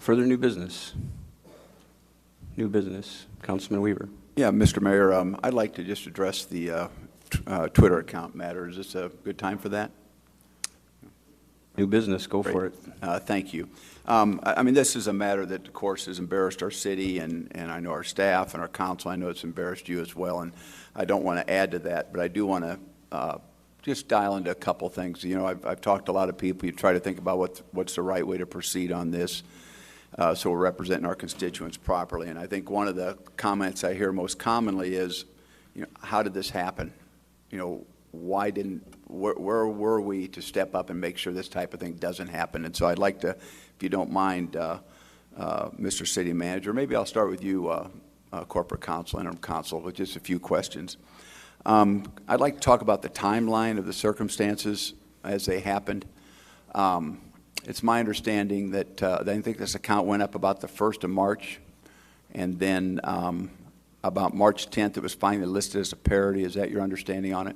Further new business? New business. Councilman Weaver. Yeah, Mr. Mayor, I'd like to just address the Twitter account matter. Is this a good time for that? New business. Go for it. Thank you. I mean, this is a matter that, of course, has embarrassed our city, and I know our staff and our council. I know it's embarrassed you as well, and I don't want to add to that, but I do want to just dial into a couple things. You know, I've talked to a lot of people. You try to think about what's the right way to proceed on this, so we're representing our constituents properly. And I think one of the comments I hear most commonly is, you know, how did this happen? You know, where were we to step up and make sure this type of thing doesn't happen? And so I'd like to, if you don't mind, Mr. City Manager, maybe I'll start with you, Corporate Counsel, Interim Counsel, with just a few questions. I'd like to talk about the timeline of the circumstances as they happened. It's my understanding that I think this account went up about the 1st of March, and then about March 10th it was finally listed as a parody. Is that your understanding on it?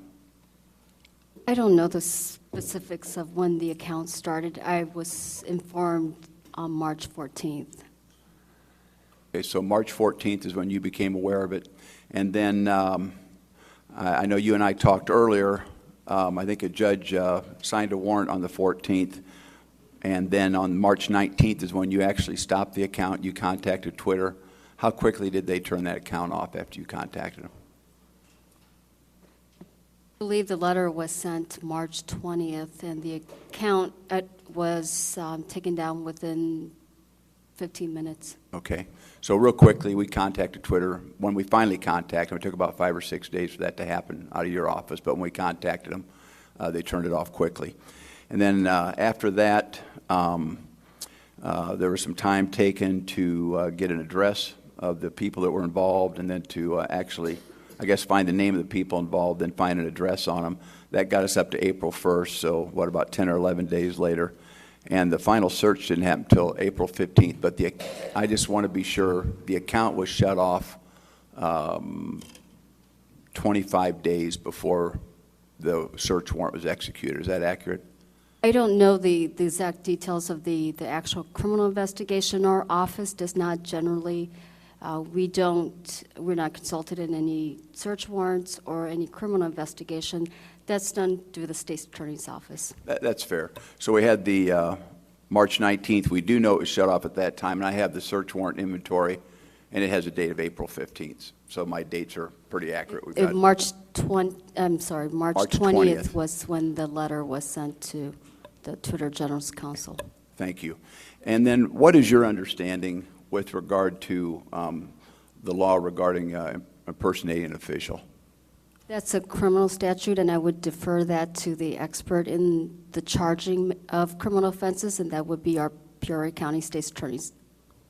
I don't know the specifics of when the account started. I was informed on March 14th. Okay, so March 14th is when you became aware of it. And then I know you and I talked earlier. I think a judge signed a warrant on the 14th. And then on March 19th is when you actually stopped the account. You contacted Twitter. How quickly did they turn that account off after you contacted them? I believe the letter was sent March 20th, and the account was taken down within 15 minutes. Okay. So real quickly, we contacted Twitter. When we finally contacted them, it took about 5 or 6 days for that to happen out of your office, but when we contacted them, they turned it off quickly. And then after that, there was some time taken to get an address of the people that were involved, and then to actually, I guess, find the name of the people involved, then find an address on them. That got us up to April 1st, so what, about 10 or 11 days later. And the final search didn't happen until April 15th, but I just want to be sure the account was shut off 25 days before the search warrant was executed. Is that accurate? I don't know the exact details of the actual criminal investigation. Our office does not generally, we're not consulted in any search warrants or any criminal investigation. That's done through the state's attorney's office. That's fair. So we had the March 19th. We do know it was shut off at that time, and I have the search warrant inventory, and it has a date of April 15th. So my dates are pretty accurate. March 20th was when the letter was sent to the Twitter General Counsel. Thank you. And then what is your understanding with regard to the law regarding impersonating an official? That's a criminal statute, and I would defer that to the expert in the charging of criminal offenses, and that would be our Peoria County State's Attorneys.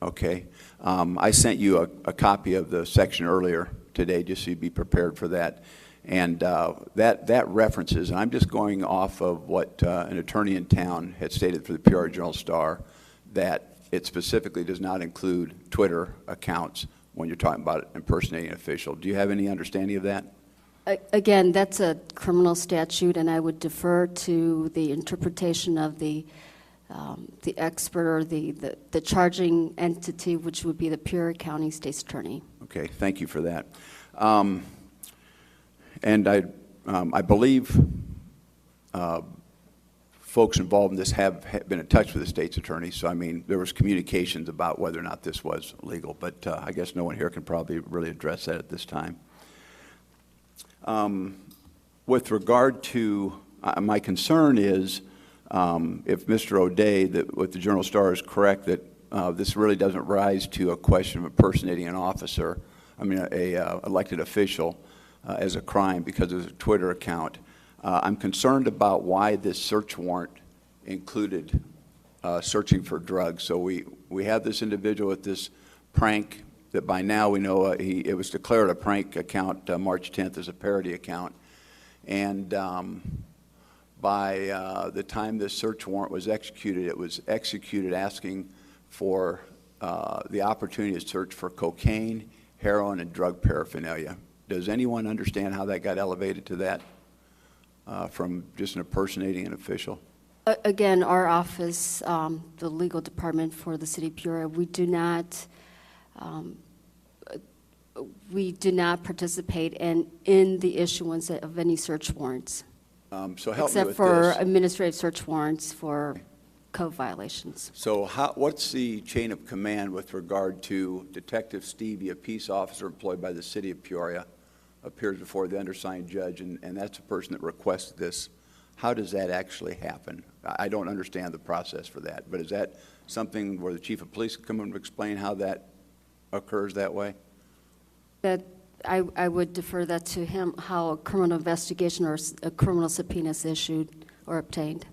Okay. I sent you a copy of the section earlier today, just so you'd be prepared for that. And that references, and I'm just going off of what an attorney in town had stated for the Peoria Journal-Star, that it specifically does not include Twitter accounts when you're talking about impersonating an official. Do you have any understanding of that? Again, that's a criminal statute, and I would defer to the interpretation of the expert or the charging entity, which would be the Peoria County State's Attorney. Okay, thank you for that. And I believe folks involved in this have been in touch with the state's attorney, so I mean, there was communications about whether or not this was legal, but I guess no one here can probably really address that at this time. With regard to, my concern is if Mr. O'Day, with the Journal-Star, is correct that this really doesn't rise to a question of impersonating an officer, I mean a elected official, as a crime because of a Twitter account. I'm concerned about why this search warrant included searching for drugs. So we have this individual with this prank that by now we know it was declared a prank account March 10th as a parody account. And by the time this search warrant was executed, it was executed asking for the opportunity to search for cocaine, heroin, and drug paraphernalia. Does anyone understand how that got elevated to that from just impersonating an official? Again, our office, the legal department for the city of Peoria, we do not participate in the issuance of any search warrants. So help me with Except for this. administrative search warrants for code violations. So what's the chain of command with regard to Detective Stevie, a peace officer employed by the city of Peoria, appears before the undersigned judge, and that's the person that requested this? How does that actually happen? I don't understand the process for that, but is that something where the chief of police could come and explain how that occurs that way? That I would defer that to him, how a criminal investigation or a criminal subpoena is issued or obtained.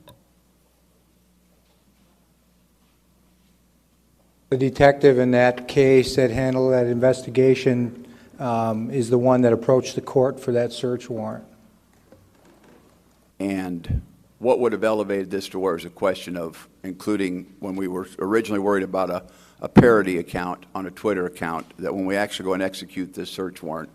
The detective in that case that handled that investigation is the one that approached the court for that search warrant. And what would have elevated this to where it's a question of including when we were originally worried about a parody account on a Twitter account, that when we actually go and execute this search warrant,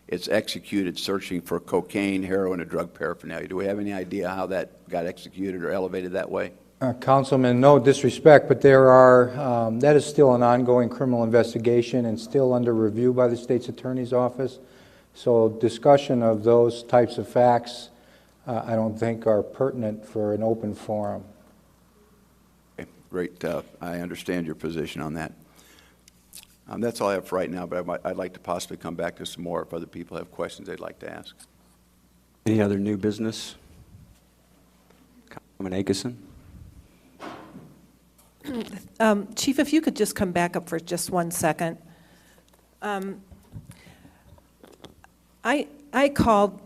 it's executed searching for cocaine, heroin, and drug paraphernalia. Do we have any idea how that got executed or elevated that way? Councilman, no disrespect, but there are, that is still an ongoing criminal investigation and still under review by the state's attorney's office. So discussion of those types of facts, I don't think are pertinent for an open forum. Okay, great. I understand your position on that. That's all I have for right now, but I'd like to possibly come back to some more if other people have questions they'd like to ask. Any other new business? Councilwoman Akeson? Chief, if you could just come back up for just 1 second. I called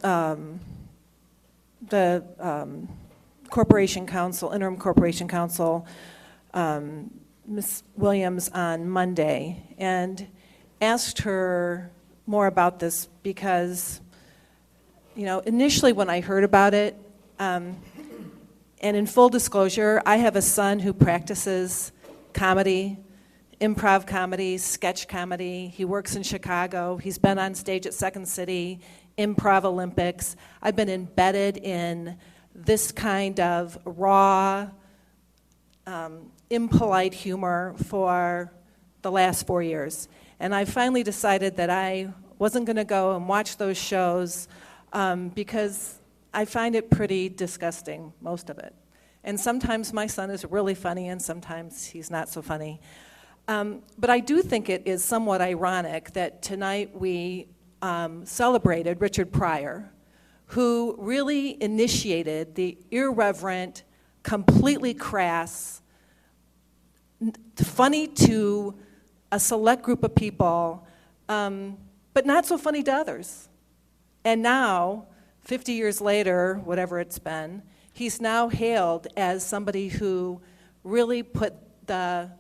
the Corporation Counsel, Interim Corporation Counsel, Ms. Williams, on Monday and asked her more about this because, you know, initially when I heard about it, and in full disclosure, I have a son who practices comedy, improv comedy, sketch comedy. He works in Chicago. He's been on stage at Second City, Improv Olympics. I've been embedded in this kind of raw, impolite humor for the last 4 years. And I finally decided that I wasn't going to go and watch those shows because I find it pretty disgusting, most of it. And sometimes my son is really funny and sometimes he's not so funny. But I do think it is somewhat ironic that tonight we celebrated Richard Pryor, who really initiated the irreverent, completely crass, funny to a select group of people, but not so funny to others. And now, 50 years later, whatever it's been, he's now hailed as somebody who really put the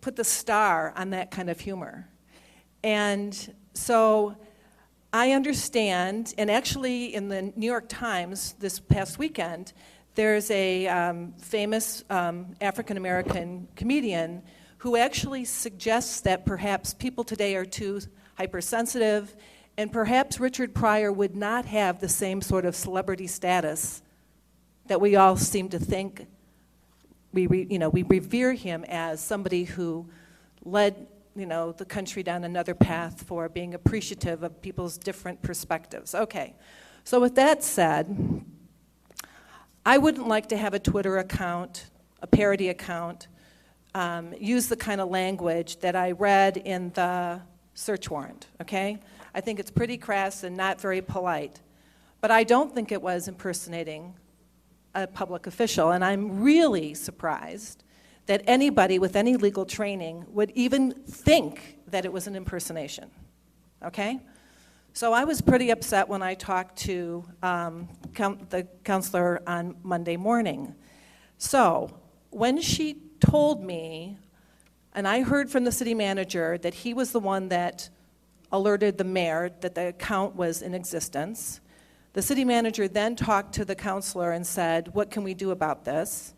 put the star on that kind of humor. And so I understand, and actually in the New York Times this past weekend, there's a famous African-American comedian who actually suggests that perhaps people today are too hypersensitive, and perhaps Richard Pryor would not have the same sort of celebrity status that we all seem to think. We revere him as somebody who led, the country down another path for being appreciative of people's different perspectives. Okay, so with that said, I wouldn't like to have a Twitter account, a parody account, use the kind of language that I read in the search warrant, okay? I think it's pretty crass and not very polite. But I don't think it was impersonating a public official, and I'm really surprised that anybody with any legal training would even think that it was an impersonation, okay? So I was pretty upset when I talked to the counselor on Monday morning. So when she told me, and I heard from the city manager that he was the one that alerted the mayor that the account was in existence, the city manager then talked to the counselor and said, what can we do about this?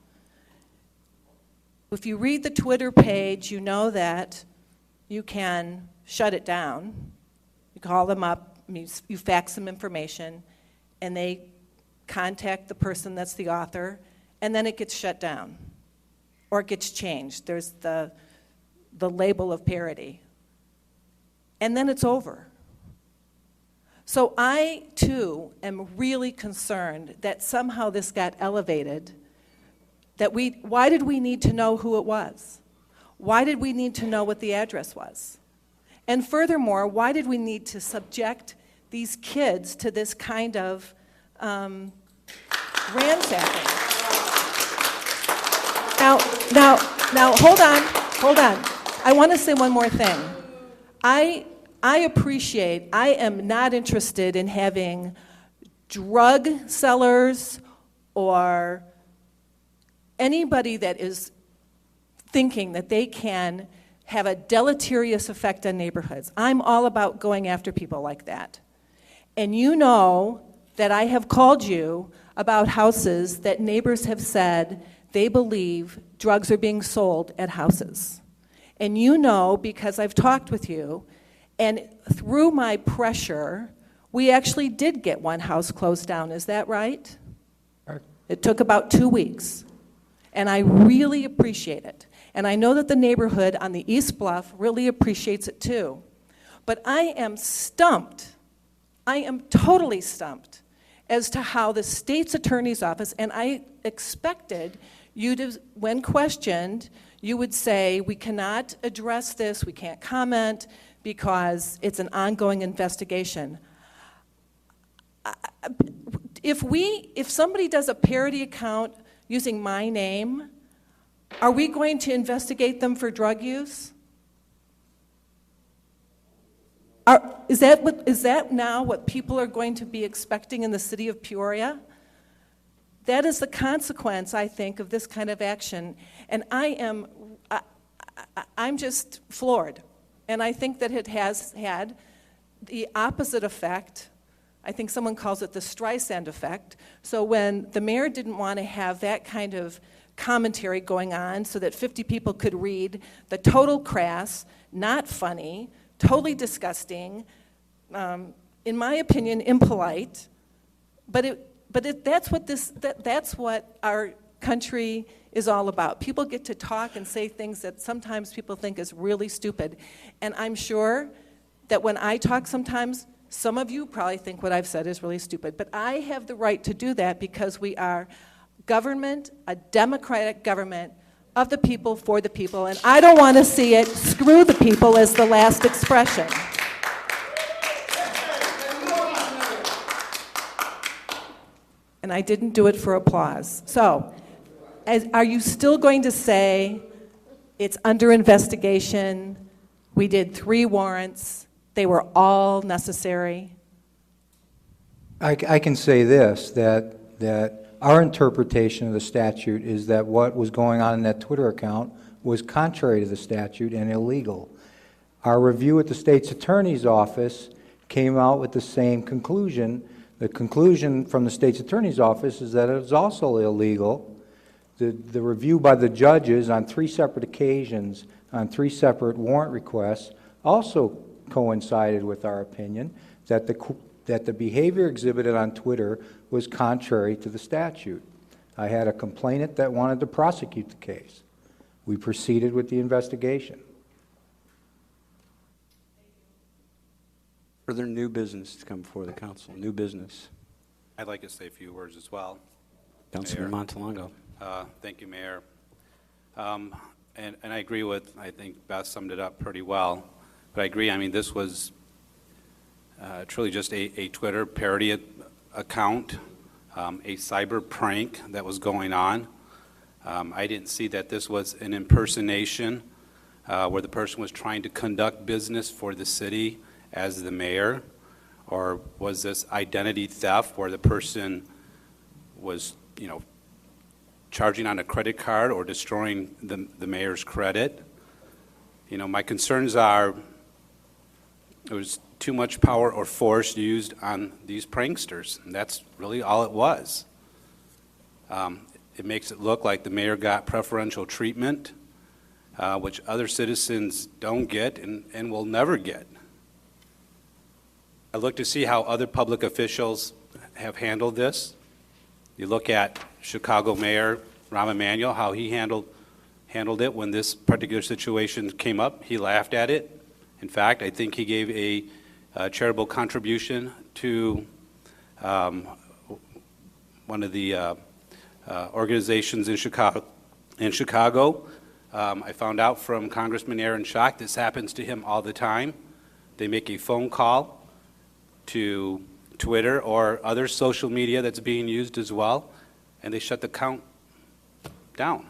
If you read the Twitter page, you know that you can shut it down. You call them up, you fax them information, and they contact the person that's the author, and then it gets shut down, or it gets changed. There's the label of parody. And then it's over. So I, too, am really concerned that somehow this got elevated, why did we need to know who it was? Why did we need to know what the address was? And furthermore, why did we need to subject these kids to this kind of ransacking? Now, hold on. I want to say one more thing. I am not interested in having drug sellers or anybody that is thinking that they can have a deleterious effect on neighborhoods. I'm all about going after people like that. And you know that I have called you about houses that neighbors have said they believe drugs are being sold at houses. And you know, because I've talked with you, and through my pressure, we actually did get one house closed down. Is that right? Right. It took about 2 weeks. And I really appreciate it. And I know that the neighborhood on the East Bluff really appreciates it too. But I am stumped. I am totally stumped as to how the state's attorney's office, and I expected you to, when questioned, you would say, we cannot address this, we can't comment, because it's an ongoing investigation. If somebody does a parody account using my name, are we going to investigate them for drug use? Is that now what people are going to be expecting in the city of Peoria? That is the consequence, I think, of this kind of action. And I'm just floored. And I think that it has had the opposite effect. I think someone calls it the Streisand effect. So when the mayor didn't want to have that kind of commentary going on so that 50 people could read the total crass, not funny, totally disgusting, in my opinion, impolite, that's what our country is all about. People get to talk and say things that sometimes people think is really stupid. And I'm sure that when I talk sometimes, some of you probably think what I've said is really stupid. But I have the right to do that because we are government, a democratic government of the people, for the people. And I don't want to see it screw the people as the last expression. And I didn't do it for applause. So, are you still going to say it's under investigation? We did 3 warrants. They were all necessary. I can say this, that our interpretation of the statute is that what was going on in that Twitter account was contrary to the statute and illegal. Our review at the state's attorney's office came out with the same conclusion. The conclusion from the state's attorney's office is that it is also illegal. The review by the judges on 3 separate occasions, on 3 separate warrant requests, also coincided with our opinion that the behavior exhibited on Twitter was contrary to the statute. I had a complainant that wanted to prosecute the case. We proceeded with the investigation. Further new business to come before the council. New business. I'd like to say a few words as well. Councilman Montelongo. Thank you, Mayor. And I agree with, I think Beth summed it up pretty well. But I agree, I mean, this was truly just a Twitter parody account, a cyber prank that was going on. I didn't see that this was an impersonation where the person was trying to conduct business for the city as the mayor, or was this identity theft where the person was, charging on a credit card or destroying the mayor's credit. My concerns are there was too much power or force used on these pranksters, and that's really all it was. It makes it look like the mayor got preferential treatment, which other citizens don't get and will never get. I look to see how other public officials have handled this. You look at Chicago Mayor Rahm Emanuel, how he handled it when this particular situation came up. He laughed at it. In fact, I think he gave a charitable contribution to one of the organizations in Chicago. I found out from Congressman Aaron Schock this happens to him all the time. They make a phone call to Twitter or other social media that's being used as well, and they shut the account down.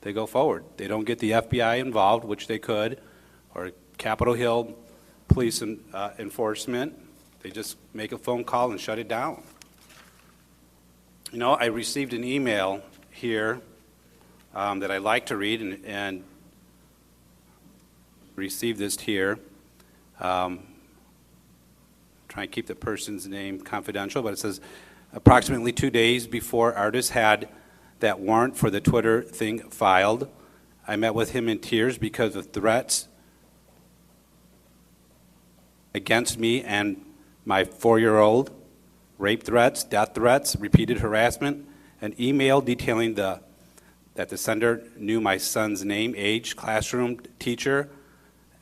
They go forward. They don't get the FBI involved, which they could, or Capitol Hill police enforcement. They just make a phone call and shut it down. You know, I received an email here that I like to read and received this here. Try and keep the person's name confidential, but it says, approximately 2 days before Ardis had that warrant for the Twitter thing filed, I met with him in tears because of threats against me and my 4-year-old, rape threats, death threats, repeated harassment, an email detailing that the sender knew my son's name, age, classroom, teacher,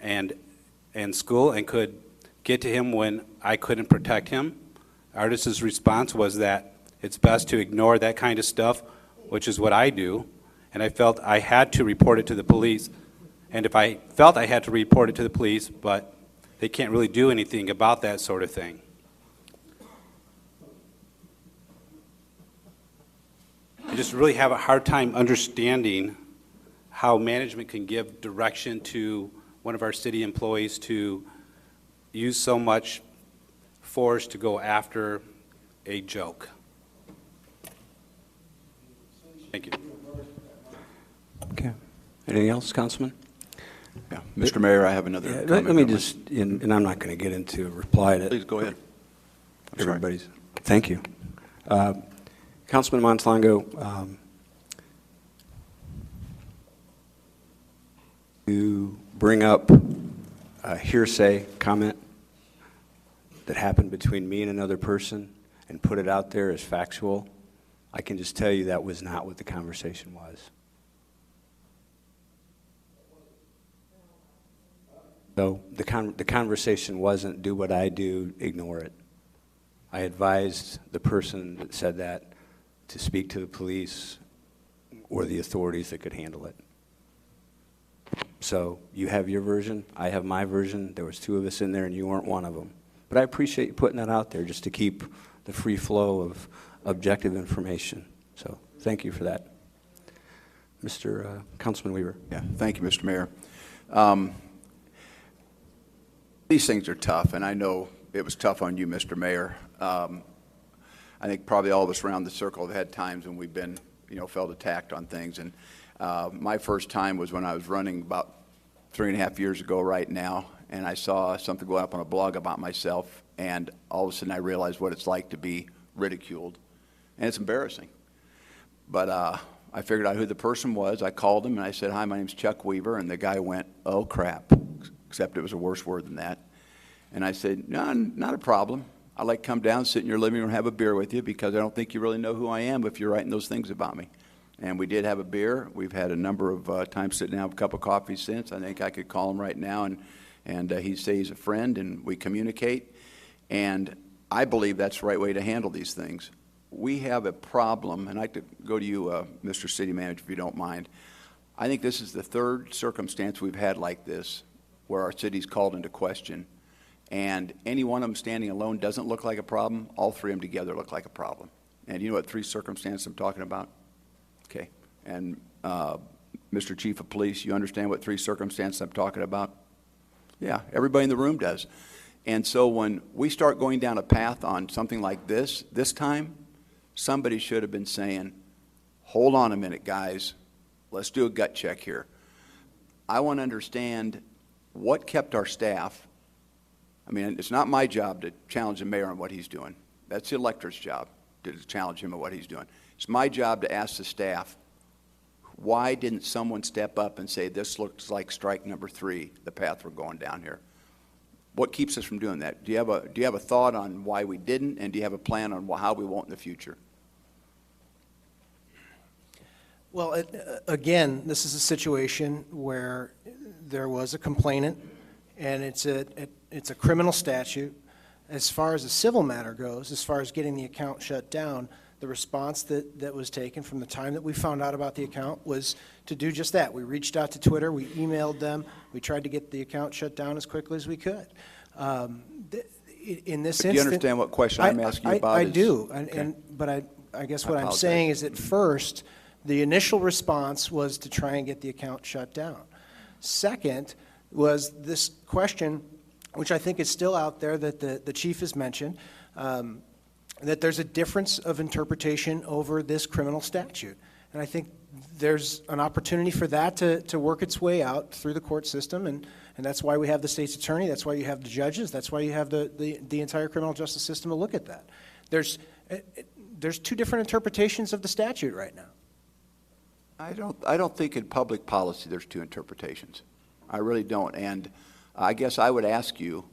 and school, and could get to him when I couldn't protect him. Ardis's response was that it's best to ignore that kind of stuff, which is what I do, and I felt I had to report it to the police. And if I felt I had to report it to the police, but they can't really do anything about that sort of thing. I just really have a hard time understanding how management can give direction to one of our city employees to use so much force to go after a joke. Thank you. Okay. Anything else, Councilman? Yeah. Mr. Mayor, I have another Yeah, comment. let me just, and I'm not going to get into a reply to Please go ahead. I'm sorry. everybody's. Thank you. Councilman Montelongo, to bring up a hearsay comment that happened between me and another person and put it out there as factual, I can just tell you that was not what the conversation was. So the conversation wasn't do what I do, ignore it. I advised the person that said that to speak to the police or the authorities that could handle it. So you have your version, I have my version. There was 2 of us in there and you weren't one of them. But I appreciate you putting that out there just to keep the free flow of objective information. So thank you for that. Mr. Councilman Weaver. Yeah, thank you, Mr. Mayor. These things are tough, and I know it was tough on you, Mr. Mayor. I think probably all of us around the circle have had times when we've been, felt attacked on things. And my first time was when I was running about 3.5 years ago right now, and I saw something go up on a blog about myself, and all of a sudden I realized what it's like to be ridiculed, and it's embarrassing. But I figured out who the person was. I called him, and I said, "Hi, my name's Chuck Weaver," and the guy went, "Oh, crap," except it was a worse word than that. And I said, "No, not a problem. I'd like to come down, sit in your living room, and have a beer with you because I don't think you really know who I am if you're writing those things about me." And we did have a beer. We've had a number of times sitting down with a cup of coffee since. I think I could call him right now, and he'd say he's a friend, and we communicate. And I believe that's the right way to handle these things. We have a problem, and I'd like to go to you, Mr. City Manager, if you don't mind. I think this is the 3rd circumstance we've had like this where our city's called into question. And any one of them standing alone doesn't look like a problem. All 3 of them together look like a problem. And you know what 3 circumstances I'm talking about? Okay. And Mr. Chief of Police, you understand what 3 circumstances I'm talking about? Yeah, everybody in the room does. And so when we start going down a path on something like this time, somebody should have been saying, "Hold on a minute, guys. Let's do a gut check here." I want to understand what kept our staff. I mean, it's not my job to challenge the mayor on what he's doing. That's the electorate's job to challenge him on what he's doing. It's my job to ask the staff, why didn't someone step up and say, "This looks like strike number 3, the path we're going down here"? What keeps us from doing that? Do you have a thought on why we didn't, and do you have a plan on how we won't in the future? Well, again, this is a situation where there was a complainant, and it's a criminal statute. As far as a civil matter goes, as far as getting the account shut down, the response that was taken from the time that we found out about the account was to do just that. We reached out to Twitter, we emailed them, we tried to get the account shut down as quickly as we could. In this Do you understand what question I'm asking you about? I do, Okay. but I guess I what I'm apologize. saying is that first, the initial response was to try and get the account shut down. Second was this question, which I think is still out there, that the chief has mentioned, that there's a difference of interpretation over this criminal statute. And I think there's an opportunity for that to work its way out through the court system, and that's why we have the state's attorney, that's why you have the judges, that's why you have the entire criminal justice system to look at that. There's two different interpretations of the statute right now. I don't think in public policy there's two interpretations. I really don't. And I guess I would ask you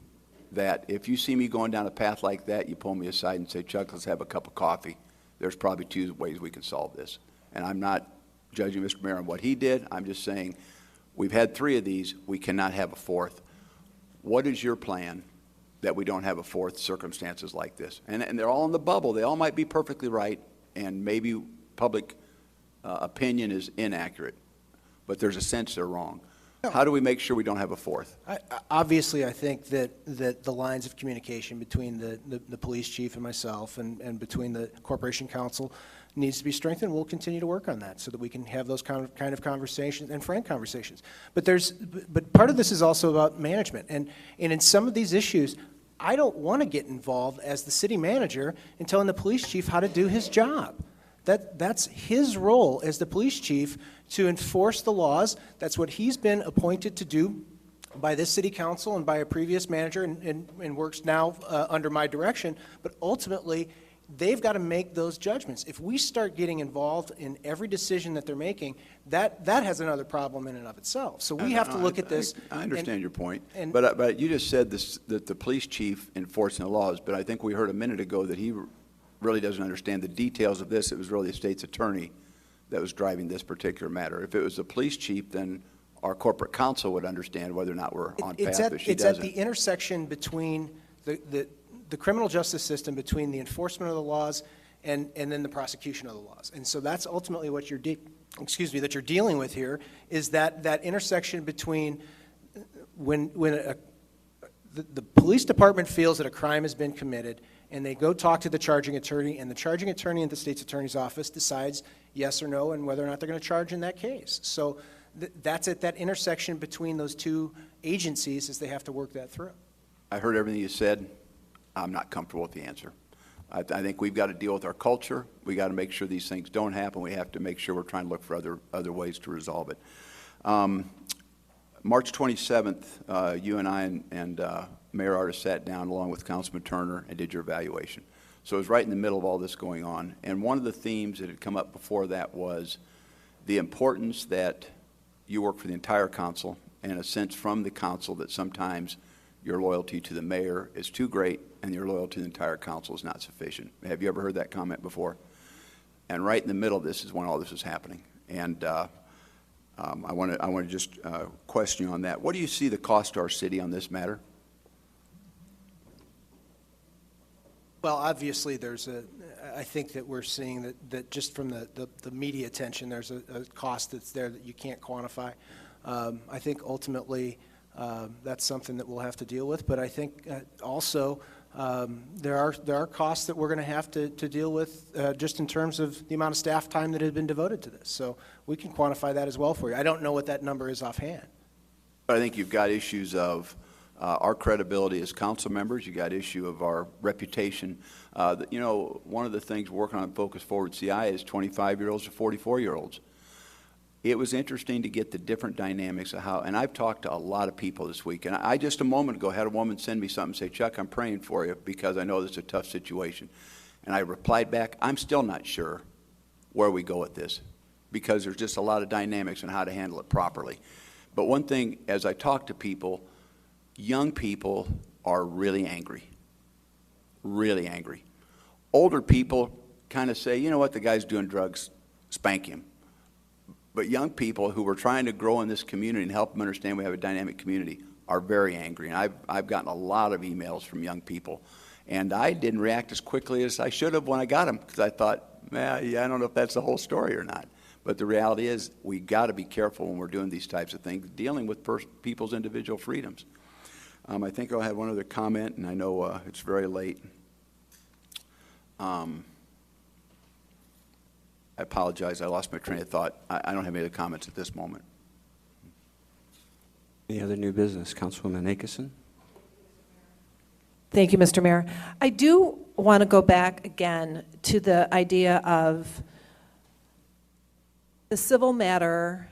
that if you see me going down a path like that, you pull me aside and say, Chuck, let's have a cup of coffee. There's probably two ways we can solve this. And I'm not judging Mr. Mayor on what he did. I'm just saying we've had 3 of these. We cannot have a fourth. What is your plan that we don't have a fourth circumstances like this? And they're all in the bubble. They all might be perfectly right, and maybe public opinion is inaccurate, but there's a sense they're wrong. How do we make sure we don't have a fourth? Obviously, I think that the lines of communication between the police chief and myself and between the corporation council needs to be strengthened. We'll continue to work on that so that we can have those kind of conversations and frank conversations. But part of this is also about management. And in some of these issues, I don't want to get involved as the city manager in telling the police chief how to do his job. That's his role as the police chief to enforce the laws. That's what he's been appointed to do by this city council and by a previous manager and works now under my direction. But ultimately, they've got to make those judgments. If we start getting involved in every decision that they're making, that has another problem in and of itself. So we have to look at this. I understand your point. But you just said this, that the police chief enforcing the laws, but I think we heard a minute ago that he really doesn't understand the details of this. It was really the state's attorney that was driving this particular matter. If it was the police chief, then our corporate counsel would understand whether or not we're on path, but she It's doesn't. at the intersection between the criminal justice system, between the enforcement of the laws and then the prosecution of the laws. And so that's ultimately what you're dealing with here, is that intersection between when the police department feels that a crime has been committed, and they go talk to the charging attorney, and the charging attorney in the state's attorney's office decides yes or no and whether or not they're going to charge in that case. So that's at that intersection between those two agencies as they have to work that through. I heard everything you said. I'm not comfortable with the answer. I think we've got to deal with our culture. We got to make sure these things don't happen. We have to make sure we're trying to look for other ways to resolve it. March 27th, you and I and Mayor Ardis sat down along with Councilman Turner and did your evaluation. So it was right in the middle of all this going on. And one of the themes that had come up before that was the importance that you work for the entire council, and a sense from the council that sometimes your loyalty to the mayor is too great and your loyalty to the entire council is not sufficient. Have you ever heard that comment before? And right in the middle of this is when all this is happening. And I want to just question you on that. What do you see the cost to our city on this matter? Well, obviously, I think that we're seeing that just from the media attention, there's a cost that's there that you can't quantify. I think ultimately that's something that we'll have to deal with, but I think also there are costs that we're going to have to deal with just in terms of the amount of staff time that has been devoted to this. So we can quantify that as well for you. I don't know what that number is offhand. But I think you've got issues of our credibility as council members. You got issue of our reputation. You know, one of the things we're working on Focus Forward CI is 25-year-olds to 44-year-olds. It was interesting to get the different dynamics of how, and I've talked to a lot of people this week, and I just a moment ago had a woman send me something and say, Chuck, I'm praying for you because I know this is a tough situation. And I replied back, I'm still not sure where we go with this because there's just a lot of dynamics on how to handle it properly. But one thing, as I talk to people, young people are really angry. Really angry. Older people kind of say, you know what, the guy's doing drugs, spank him. But young people who are trying to grow in this community and help them understand we have a dynamic community are very angry. And I've gotten a lot of emails from young people. And I didn't react as quickly as I should have when I got them, because I thought, yeah, I don't know if that's the whole story or not. But the reality is we got to be careful when we're doing these types of things, dealing with people's individual freedoms. I think I'll have one other comment, and I know it's very late. I apologize. I lost my train of thought. I don't have any other comments at this moment. Any other new business? Councilwoman Akeson? Thank you, Mr. Mayor. I do want to go back again to the idea of the civil matter.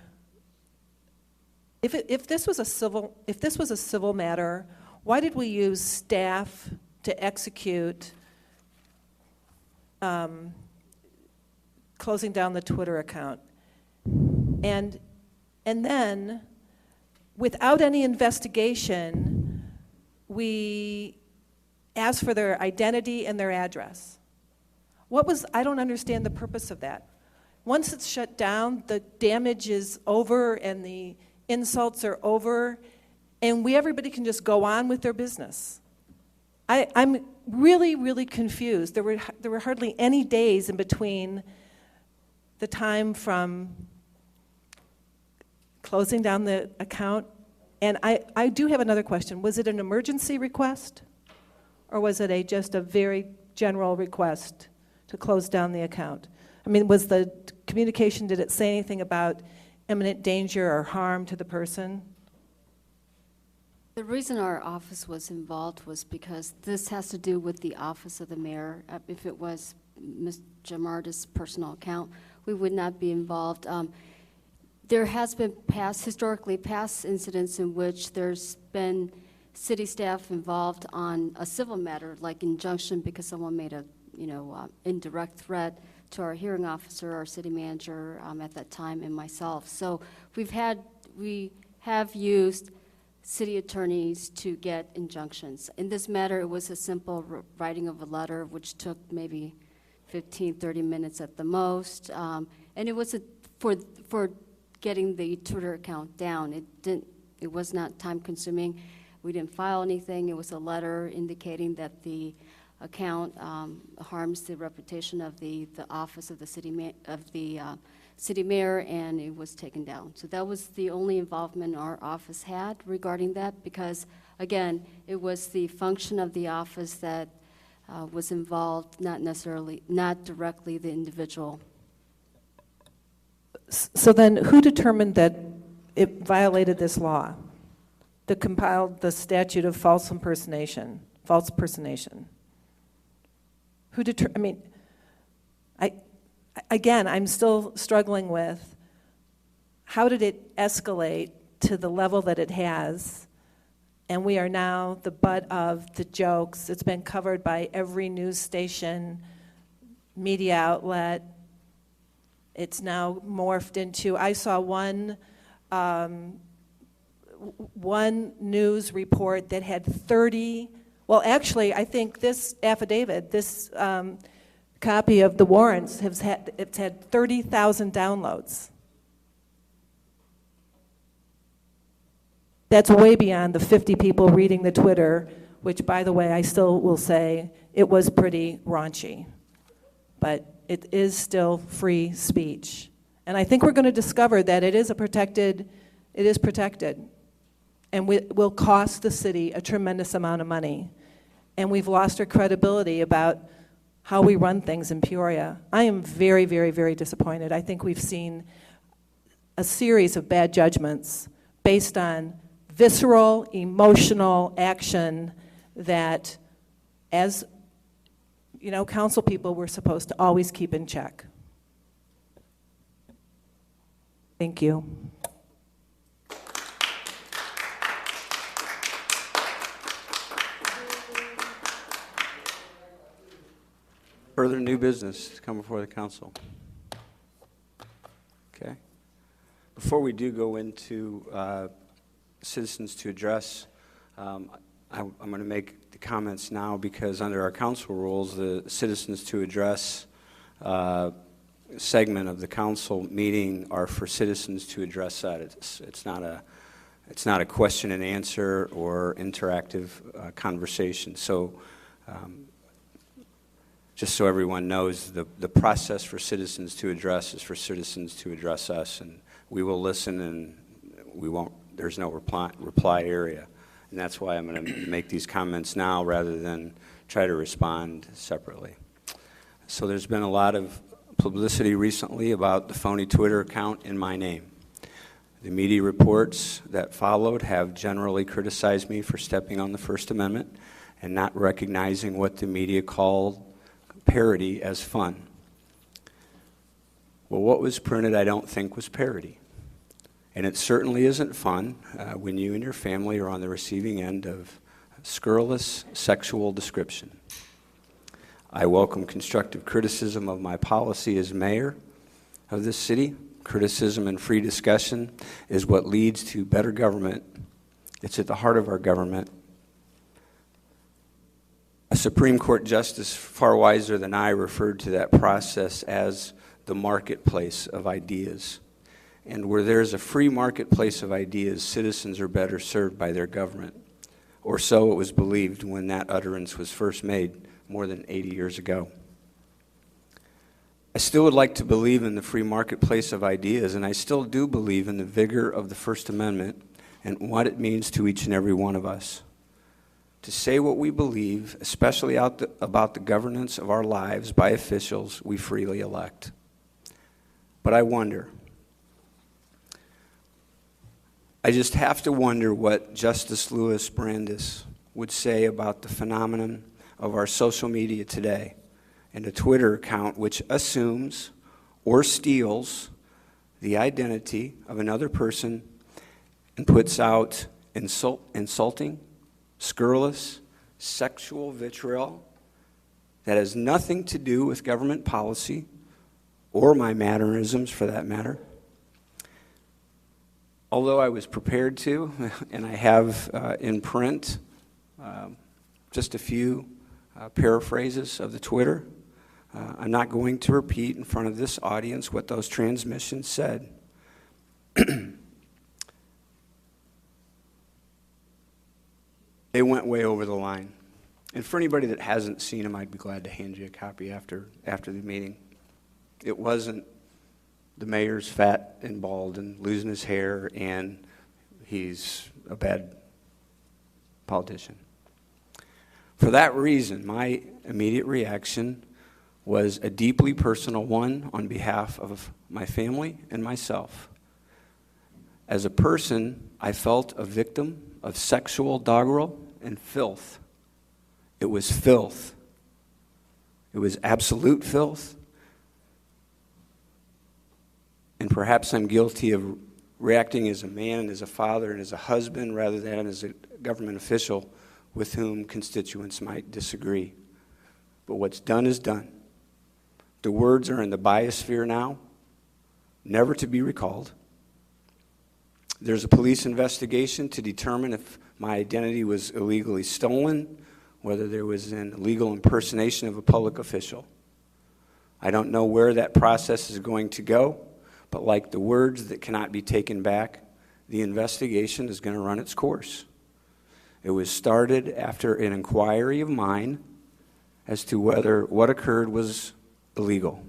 If this was a civil matter, why did we use staff to execute closing down the Twitter account? And then, without any investigation, we asked for their identity and their address. I don't understand the purpose of that. Once it's shut down, the damage is over and the insults are over, and everybody can just go on with their business. I'm really, really confused. There were hardly any days in between the time from closing down the account. And I do have another question. Was it an emergency request? Or was it just a very general request to close down the account? I mean, was the communication, did it say anything about imminent danger or harm to the person? The reason our office was involved was because this has to do with the office of the mayor. If it was Ms. Jim Ardis' personal account, we would not be involved. There has been historically past incidents in which there's been city staff involved on a civil matter, like injunction because someone made a indirect threat to our hearing officer, our city manager at that time, and myself. So we have used city attorneys to get injunctions. In this matter, it was a simple writing of a letter, which took maybe 15, 30 minutes at the most, and it was for getting the Twitter account down. It was not time-consuming. We didn't file anything. It was a letter indicating that the account harms the reputation of the office of the city mayor, and it was taken down. So that was the only involvement our office had regarding that, because again, it was the function of the office that was involved, not directly the individual. So then, who determined that it violated this law that compiled the statute of false impersonation? I'm still struggling with how did it escalate to the level that it has, and we are now the butt of the jokes. It's been covered by every news station, media outlet. It's now morphed into, I saw one news report that had 30, well, actually, I think this affidavit, this copy of the warrants, it's had 30,000 downloads. That's way beyond the 50 people reading the Twitter, which, by the way, I still will say it was pretty raunchy. But it is still free speech. And I think we're going to discover that it is protected, and will cost the city a tremendous amount of money. And we've lost our credibility about how we run things in Peoria. I am very, very, very disappointed. I think we've seen a series of bad judgments based on visceral, emotional action that, as council people, we're supposed to always keep in check. Thank you. Further new business to come before the council? Okay. Before we do go into citizens to address, I'm going to make the comments now because under our council rules, the citizens to address segment of the council meeting are for citizens to address that. It's not a question and answer or interactive conversation. So just so everyone knows, the process for citizens to address is for citizens to address us, and we will listen, and we won't. There's no reply area, and that's why I'm going to make these comments now rather than try to respond separately. So there's been a lot of publicity recently about the phony Twitter account in my name. The media reports that followed have generally criticized me for stepping on the First Amendment and not recognizing what the media called parody as fun. Well, what was printed I don't think was parody. And it certainly isn't fun when you and your family are on the receiving end of scurrilous sexual description. I welcome constructive criticism of my policy as mayor of this city. Criticism and free discussion is what leads to better government. It's at the heart of our government. A Supreme Court justice far wiser than I referred to that process as the marketplace of ideas. And where there's a free marketplace of ideas, citizens are better served by their government. Or so it was believed when that utterance was first made more than 80 years ago. I still would like to believe in the free marketplace of ideas, and I still do believe in the vigor of the First Amendment and what it means to each and every one of us. To say what we believe, especially about the governance of our lives by officials we freely elect. But I wonder, I just have to wonder what Justice Louis Brandeis would say about the phenomenon of our social media today and a Twitter account which assumes or steals the identity of another person and puts out insulting, scurrilous, sexual vitriol that has nothing to do with government policy or my mannerisms for that matter. Although I was prepared to, and I have in print just a few paraphrases of the Twitter, I'm not going to repeat in front of this audience what those transmissions said. They went way over the line. And for anybody that hasn't seen them, I'd be glad to hand you a copy after the meeting. It wasn't the mayor's fat and bald and losing his hair and he's a bad politician. For that reason, my immediate reaction was a deeply personal one on behalf of my family and myself. As a person, I felt a victim of sexual doggerel and filth. It was filth. It was absolute filth. And perhaps I'm guilty of reacting as a man and as a father and as a husband rather than as a government official with whom constituents might disagree. But what's done is done. The words are in the biosphere now, never to be recalled. There's a police investigation to determine if my identity was illegally stolen, whether there was an illegal impersonation of a public official. I don't know where that process is going to go, but like the words that cannot be taken back, the investigation is going to run its course. It was started after an inquiry of mine as to whether what occurred was illegal.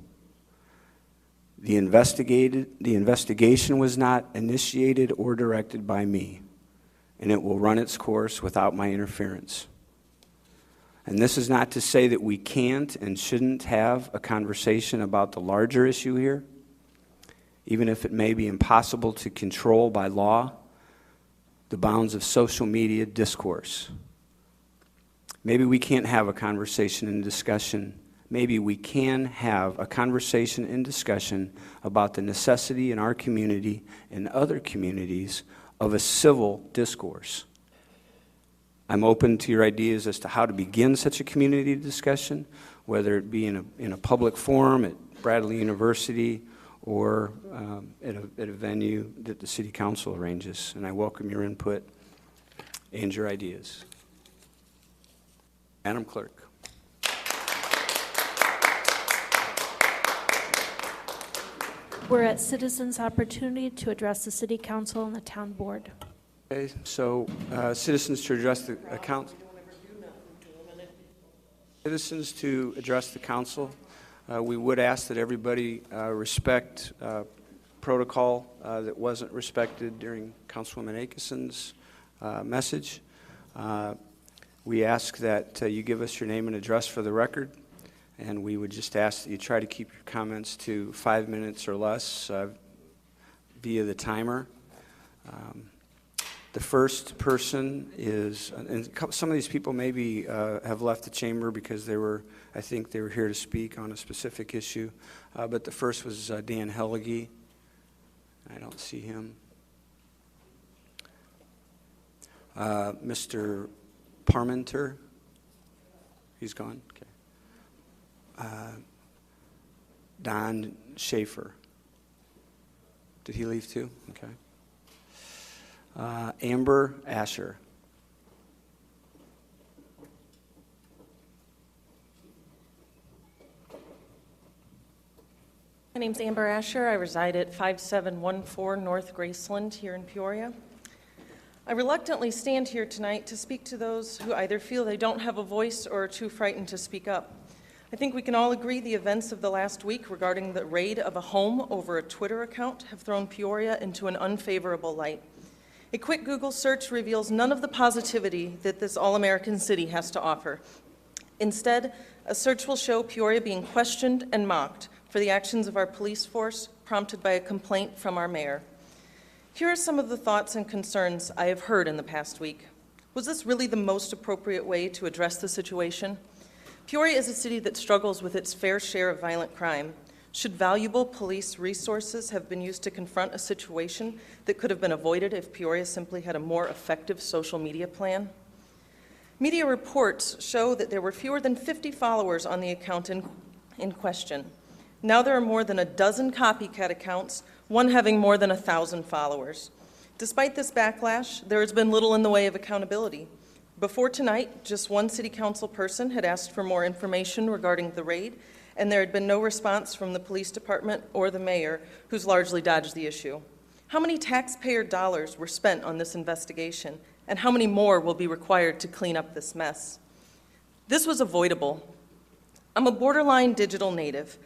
The investigation was not initiated or directed by me, and it will run its course without my interference. And this is not to say that we can't and shouldn't have a conversation about the larger issue here, even if it may be impossible to control by law the bounds of social media discourse. Maybe we can't have a conversation and discussion. Maybe we can have a conversation and discussion about the necessity in our community and other communities of a civil discourse. I'm open to your ideas as to how to begin such a community discussion, whether it be in a public forum at Bradley University or at a venue that the City Council arranges. And I welcome your input and your ideas. Madam Clerk. We're at citizens' opportunity to address the city council and the town board. Okay, so citizens to address the citizens to address the council. We would ask that everybody respect protocol that wasn't respected during Councilwoman Akeson's message. We ask that you give us your name and address for the record, and we would just ask that you try to keep your comments to 5 minutes or less via the timer. The first person is, and some of these people maybe have left the chamber because I think they were here to speak on a specific issue, but the first was Dan Hellige. I don't see him. Mr. Parmenter, he's gone. Okay. Don Schaefer, did he leave too? Okay. Amber Asher. My name's Amber Asher. I reside at 5714 North Graceland here in Peoria. I reluctantly stand here tonight to speak to those who either feel they don't have a voice or are too frightened to speak up. I think we can all agree the events of the last week regarding the raid of a home over a Twitter account have thrown Peoria into an unfavorable light. A quick Google search reveals none of the positivity that this all-American city has to offer. Instead, a search will show Peoria being questioned and mocked for the actions of our police force prompted by a complaint from our mayor. Here are some of the thoughts and concerns I have heard in the past week. Was this really the most appropriate way to address the situation? Peoria is a city that struggles with its fair share of violent crime. Should valuable police resources have been used to confront a situation that could have been avoided if Peoria simply had a more effective social media plan? Media reports show that there were fewer than 50 followers on the account in question. Now there are more than a dozen copycat accounts, one having more than 1,000 followers. Despite this backlash, there has been little in the way of accountability. Before tonight, just one city council person had asked for more information regarding the raid, and there had been no response from the police department or the mayor, who's largely dodged the issue. How many taxpayer dollars were spent on this investigation, and how many more will be required to clean up this mess? This was avoidable. I'm a borderline digital native.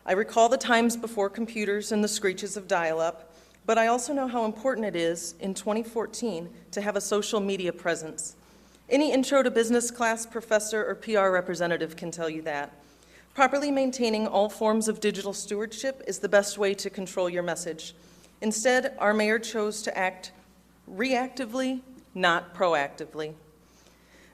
I recall the times before computers and the screeches of dial-up, but I also know how important it is in 2014 to have a social media presence. Any intro to business class professor or PR representative can tell you that. Properly maintaining all forms of digital stewardship is the best way to control your message. Instead, our mayor chose to act reactively, not proactively.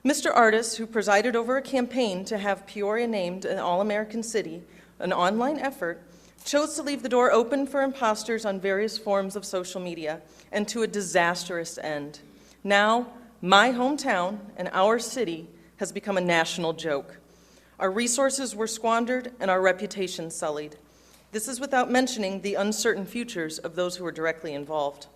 Mr. Ardis, who presided over a campaign to have Peoria named an all-American city, an online effort, chose to leave the door open for imposters on various forms of social media and to a disastrous end. Now, my hometown and our city has become a national joke. Our resources were squandered and our reputation sullied. This is without mentioning the uncertain futures of those who were directly involved.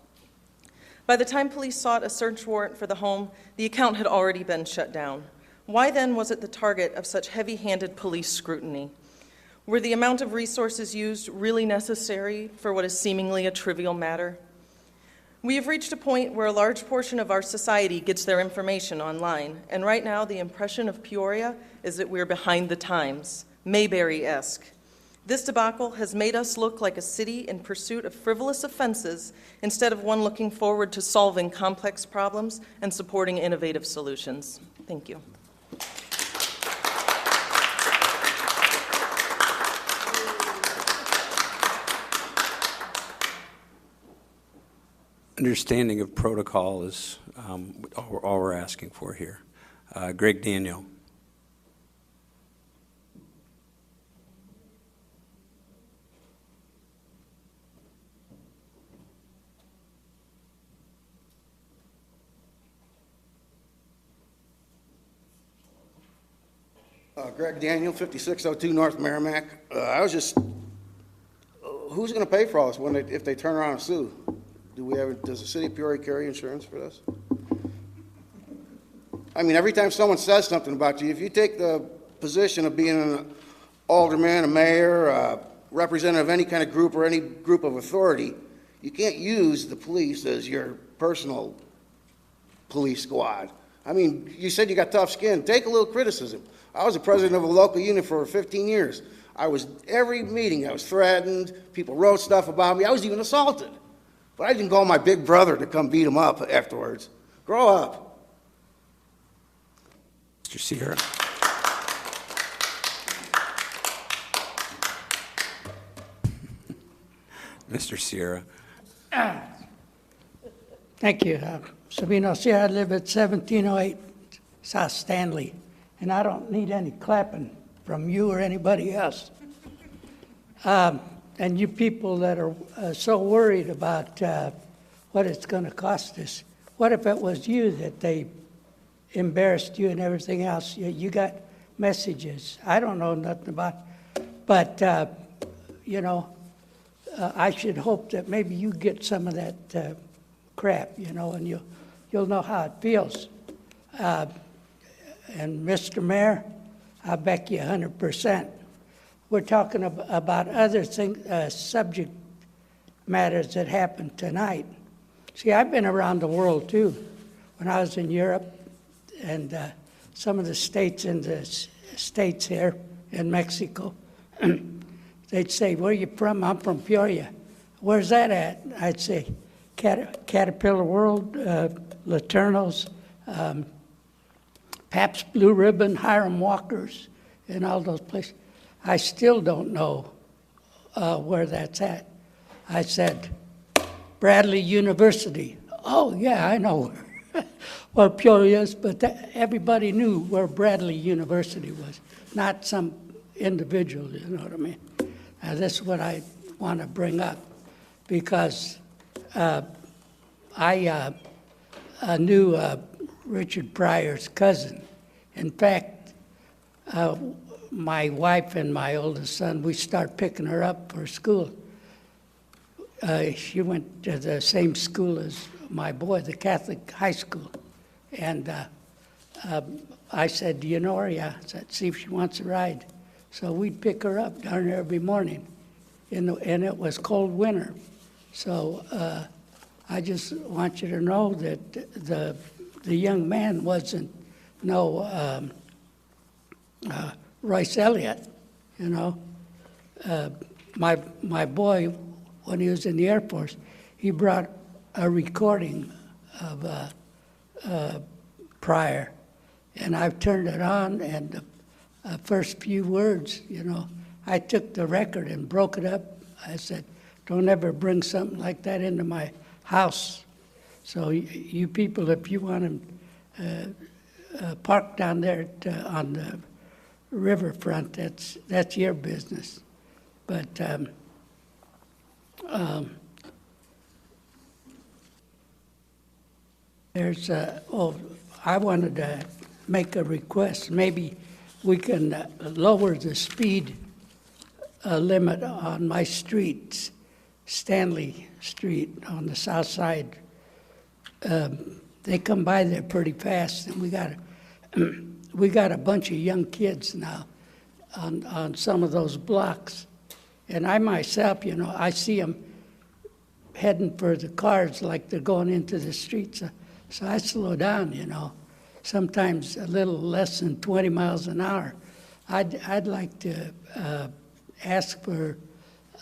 By the time police sought a search warrant for the home, the account had already been shut down. Why then was it the target of such heavy-handed police scrutiny? Were the amount of resources used really necessary for what is seemingly a trivial matter? We have reached a point where a large portion of our society gets their information online, and right now the impression of Peoria is that we're behind the times, Mayberry-esque. This debacle has made us look like a city in pursuit of frivolous offenses instead of one looking forward to solving complex problems and supporting innovative solutions. Thank you. Understanding of protocol is all we're asking for here. Greg Daniel. Greg Daniel, 5602 North Merrimack. I was just, who's going to pay for all this if they turn around and sue? Does the city of Peoria carry insurance for this? I mean, every time someone says something about you, if you take the position of being an alderman, a mayor, representative of any kind of group or any group of authority, you can't use the police as your personal police squad. I mean, you said you got tough skin. Take a little criticism. I was the president of a local unit for 15 years. Every meeting I was threatened, people wrote stuff about me, I was even assaulted. But I didn't call my big brother to come beat him up afterwards. Grow up. Mr. Sierra. Mr. Sierra. Thank you. Sabino Sierra, I live at 1708 South Stanley, and I don't need any clapping from you or anybody else. And you people that are so worried about what it's going to cost us, what if it was you that they embarrassed you and everything else? You got messages. I don't know nothing about, but, I should hope that maybe you get some of that crap, and you'll know how it feels. And Mr. Mayor, I back you 100%. We're talking about other things, subject matters that happened tonight. See, I've been around the world too. When I was in Europe and some of the states in the states here in Mexico, they'd say, "Where are you from?" "I'm from Peoria." "Where's that at?" I'd say, Caterpillar World, Laternos, Pabst Blue Ribbon, Hiram Walkers, and all those places. I still don't know where that's at. I said, Bradley University. "Oh, yeah, I know where Peoria is," but everybody knew where Bradley University was, not some individual, you know what I mean? This is what I want to bring up, because I knew Richard Pryor's cousin. In fact, my wife and my oldest son, we start picking her up for school. She went to the same school as my boy, the Catholic high school. And I said, "Do you know her?" "Yeah." I said, "See if she wants a ride." So we'd pick her up down there every morning, and it was cold winter. So I just want you to know that the young man wasn't no Royce Elliott, My boy, when he was in the Air Force, he brought a recording of Pryor, and I've turned it on, and the first few words, I took the record and broke it up. I said, "Don't ever bring something like that into my house." So you people, if you want to park down there on the riverfront, that's your business. But I wanted to make a request. Maybe we can lower the speed limit on my streets, Stanley Street on the south side. They come by there pretty fast, and we got a bunch of young kids now on some of those blocks. And I myself, I see them heading for the cars like they're going into the streets. So I slow down, sometimes a little less than 20 miles an hour. I'd like to ask for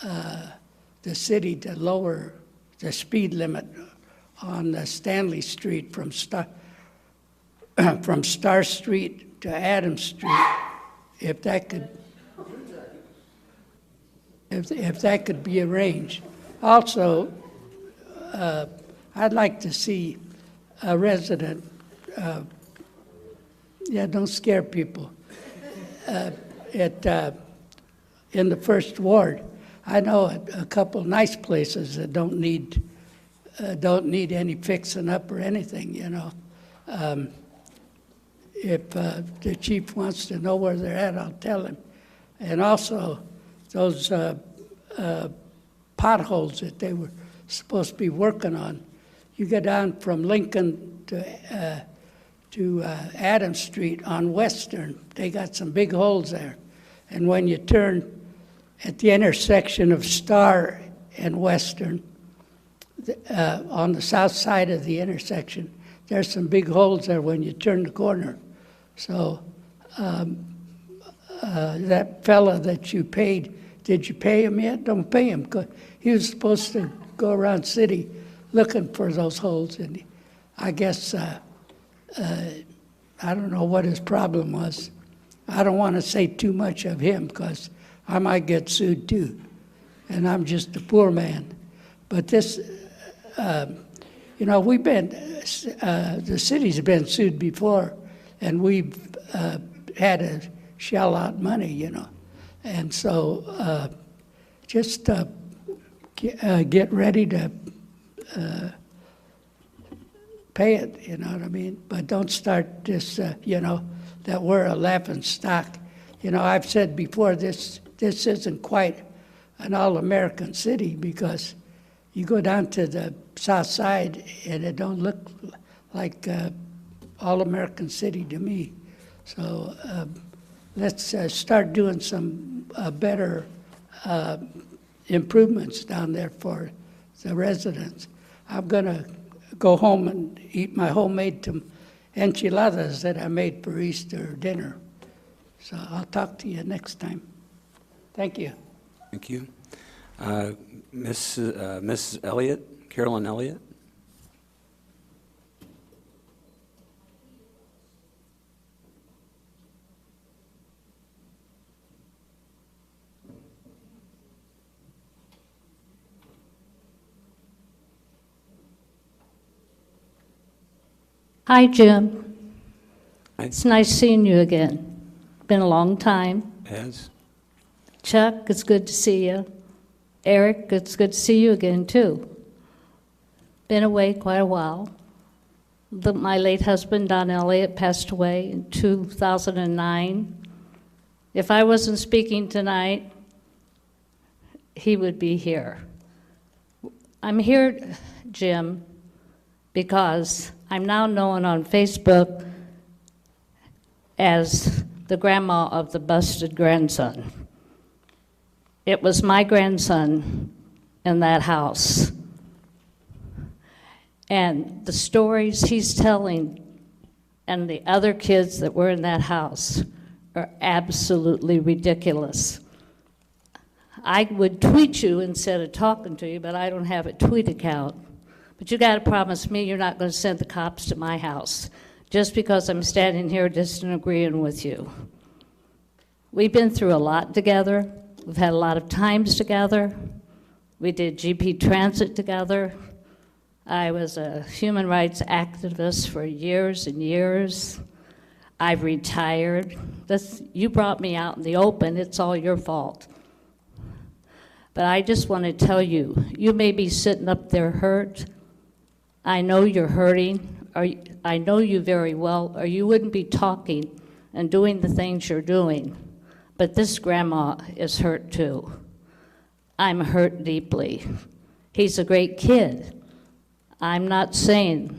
the city to lower the speed limit on Stanley Street from Star Street to Adams Street, if that could be arranged. Also, I'd like to see a resident, don't scare people, in the first ward. I know a couple nice places that don't need any fixing up or anything, If the chief wants to know where they're at, I'll tell him. And also, those potholes that they were supposed to be working on. You go down from Lincoln to Adams Street on Western. They got some big holes there. And when you turn at the intersection of Star and Western, on the south side of the intersection, there's some big holes there when you turn the corner. So that fella that you paid, did you pay him yet? Don't pay him, 'cause he was supposed to go around city looking for those holes, and I guess I don't know what his problem was. I don't want to say too much of him because I might get sued too, and I'm just a poor man. But this, we've been, the city's been sued before, and we've had to shell out money, And so just get ready to pay it, you know what I mean? But don't start this, that we're a laughing stock. I've said before, this isn't quite an all-American city because you go down to the south side and it don't look like all-American city to me. So let's start doing some better improvements down there for the residents. I'm going to go home and eat my homemade enchiladas that I made for Easter dinner. So I'll talk to you next time. Thank you. Thank you. Mrs. Elliott, Carolyn Elliott. Hi, Jim. Hi. It's nice seeing you again. Been a long time. Yes. Chuck, it's good to see you. Eric, it's good to see you again, too. Been away quite a while. My late husband, Don Elliott, passed away in 2009. If I wasn't speaking tonight, he would be here. I'm here, Jim, because I'm now known on Facebook as the grandma of the busted grandson. It was my grandson in that house. And the stories he's telling and the other kids that were in that house are absolutely ridiculous. I would tweet you instead of talking to you, but I don't have a tweet account. But you got to promise me you're not going to send the cops to my house just because I'm standing here disagreeing with you. We've been through a lot together. We've had a lot of times together. We did GP Transit together. I was a human rights activist for years and years. I've retired. You brought me out in the open. It's all your fault. But I just want to tell you, you may be sitting up there hurt. I know you're hurting. I know you very well, or you wouldn't be talking and doing the things you're doing. But this grandma is hurt too. I'm hurt deeply. He's a great kid. I'm not saying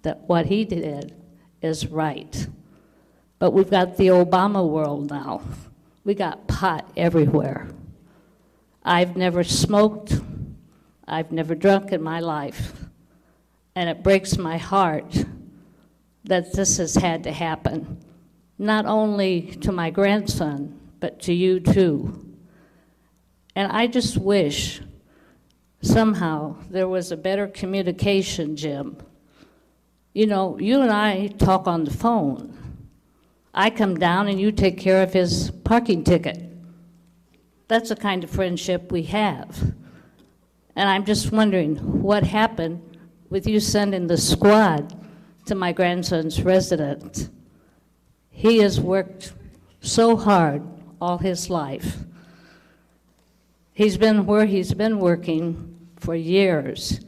that what he did is right. But we've got the Obama world now. We got pot everywhere. I've never smoked. I've never drunk in my life. And it breaks my heart that this has had to happen, not only to my grandson, but to you too. And I just wish somehow there was a better communication, Jim. You know, you and I talk on the phone. I come down and you take care of his parking ticket. That's the kind of friendship we have. And I'm just wondering what happened with you sending the squad to my grandson's residence. He has worked so hard all his life. He's been where he's been working for years.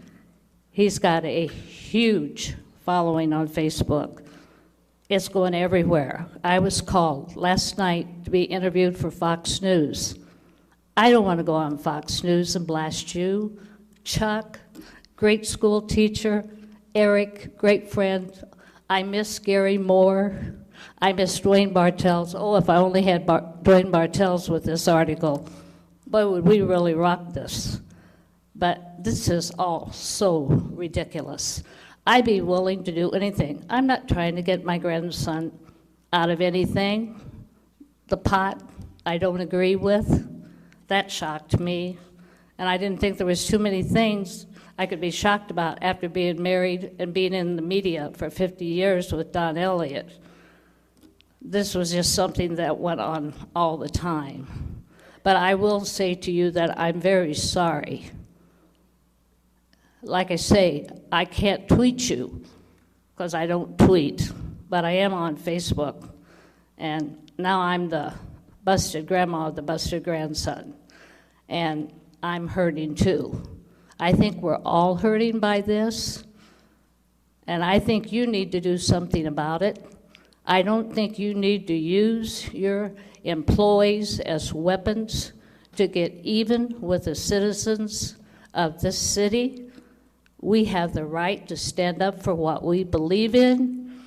He's got a huge following on Facebook. It's going everywhere. I was called last night to be interviewed for Fox News. I don't want to go on Fox News and blast you. Chuck, great school teacher. Eric, great friend. I miss Gary Moore. I miss Dwayne Bartels. Oh, if I only had Dwayne Bartels with this article, boy, would we really rock this. But this is all so ridiculous. I'd be willing to do anything. I'm not trying to get my grandson out of anything. The pot, I don't agree with. That shocked me. And I didn't think there was too many things I could be shocked about after being married and being in the media for 50 years with Don Elliott. This was just something that went on all the time. But I will say to you that I'm very sorry. Like I say, I can't tweet you because I don't tweet, but I am on Facebook. And now I'm the busted grandma of the busted grandson. And I'm hurting too. I think we're all hurting by this. And I think you need to do something about it. I don't think you need to use your employees as weapons to get even with the citizens of this city. We have the right to stand up for what we believe in.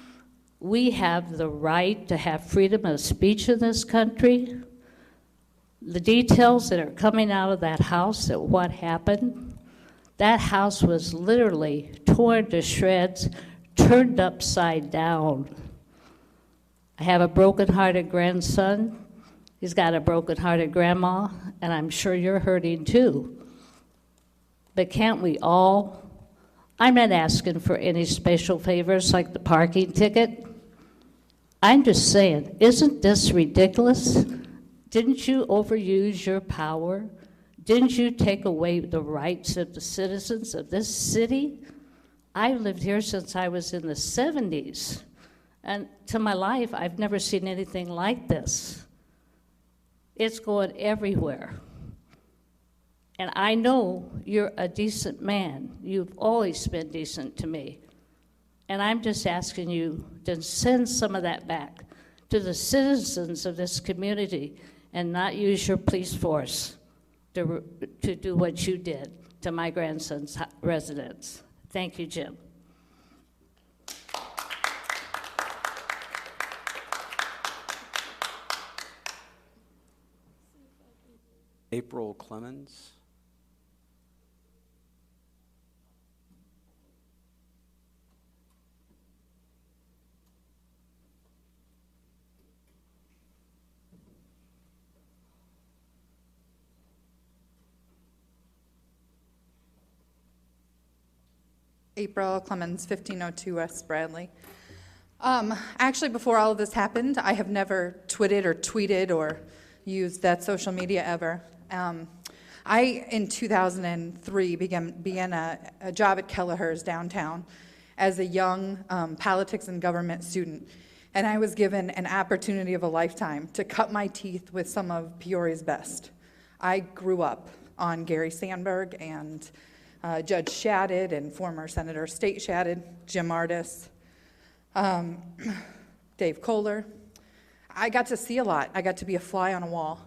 We have the right to have freedom of speech in this country. The details that are coming out of that house, that what happened, that house was literally torn to shreds, turned upside down. I have a broken-hearted grandson. He's got a broken-hearted grandma, and I'm sure you're hurting too. But can't we all? I'm not asking for any special favors like the parking ticket. I'm just saying, isn't this ridiculous? Didn't you overuse your power? Didn't you take away the rights of the citizens of this city? I've lived here since I was in the 70s. And to my life, I've never seen anything like this. It's going everywhere. And I know you're a decent man. You've always been decent to me. And I'm just asking you to send some of that back to the citizens of this community and not use your police force to do what you did to my grandson's residence. Thank you, Jim. April Clemens. April Clemens, 1502 West Bradley. Actually, before all of this happened, I have never twitted or tweeted or used that social media ever. I, in 2003, began a job at Kelleher's downtown as a young politics and government student. And I was given an opportunity of a lifetime to cut my teeth with some of Peoria's best. I grew up on Gary Sandberg and Judge Shadid and former Senator State Shadid, Jim Ardis, Dave Kohler. I got to see a lot. I got to be a fly on a wall.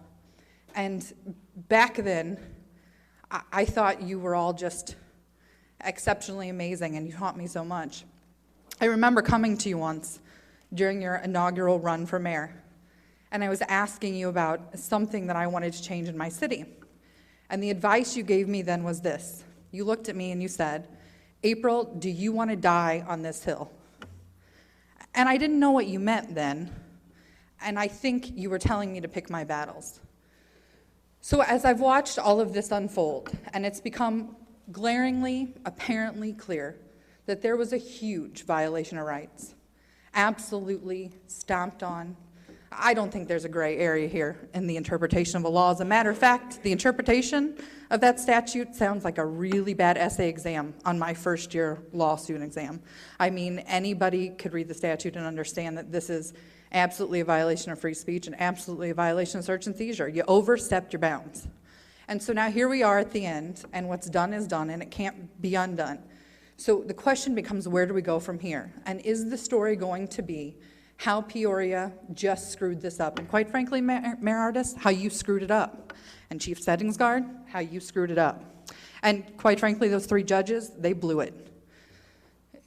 And back then, I thought you were all just exceptionally amazing, and you taught me so much. I remember coming to you once during your inaugural run for mayor, and I was asking you about something that I wanted to change in my city. And the advice you gave me then was this. You looked at me and you said, April, do you want to die on this hill? And I didn't know what you meant then, and I think you were telling me to pick my battles. So as I've watched all of this unfold, and it's become glaringly, apparently clear that there was a huge violation of rights, absolutely stomped on. I don't think there's a gray area here in the interpretation of a law. As a matter of fact, the interpretation of that statute sounds like a really bad essay exam on my first year law student exam. I mean, anybody could read the statute and understand that this is absolutely a violation of free speech and absolutely a violation of search and seizure. You overstepped your bounds. And so now here we are at the end, and what's done is done, and it can't be undone. So the question becomes, where do we go from here? And is the story going to be how Peoria just screwed this up? And quite frankly, Mayor Ardis, how you screwed it up. And Chief Settings Guard, how you screwed it up. And quite frankly, those three judges, they blew it.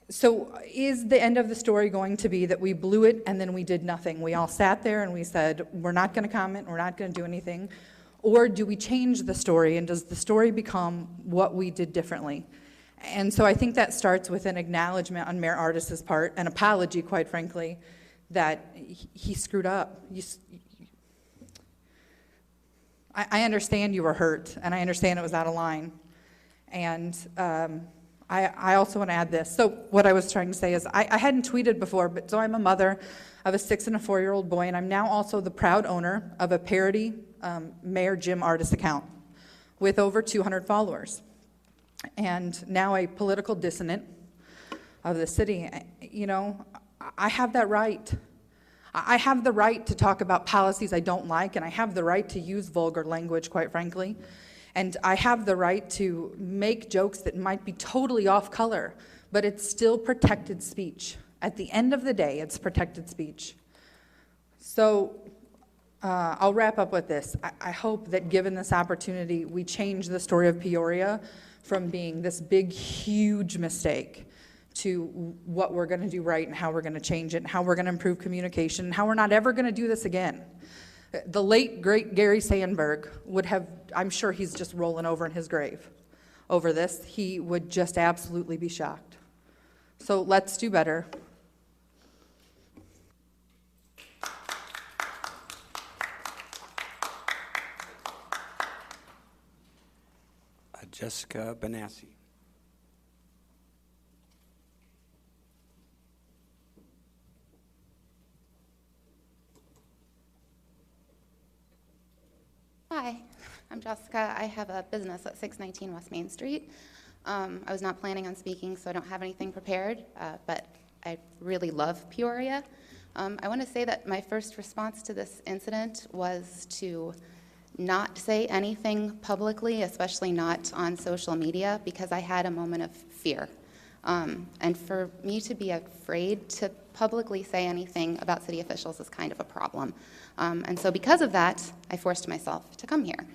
So is the end of the story going to be that we blew it and then we did nothing? We all sat there and we said, we're not going to comment, we're not going to do anything. Or do we change the story, and does the story become what we did differently? And so I think that starts with an acknowledgement on Mayor Ardis's part, an apology, quite frankly, that he screwed up. I understand you were hurt, and I understand it was out of line. And I also want to add this. So what I was trying to say is I hadn't tweeted before, but so I'm a mother of a 6- and a 4-year-old boy, and I'm now also the proud owner of a Parody Mayor Jim Ardis account with over 200 followers. And now a political dissonant of the city. You know, I have that right. I have the right to talk about policies I don't like, and I have the right to use vulgar language, quite frankly. And I have the right to make jokes that might be totally off color, but it's still protected speech. At the end of the day, it's protected speech. So I'll wrap up with this. I hope that given this opportunity, we change the story of Peoria from being this big, huge mistake to what we're going to do right and how we're going to change it and how we're going to improve communication and how we're not ever going to do this again. The late, great Gary Sandberg would have, I'm sure he's just rolling over in his grave over this. He would just absolutely be shocked. So let's do better. Jessica Benassi. Hi, I'm Jessica. I have a business at 619 West Main Street. I was not planning on speaking, so I don't have anything prepared, but I really love Peoria. I want to say that my first response to this incident was to not say anything publicly, especially not on social media, because I had a moment of fear. And for me to be afraid to publicly say anything about city officials is kind of a problem. And so because of that, I forced myself to come here.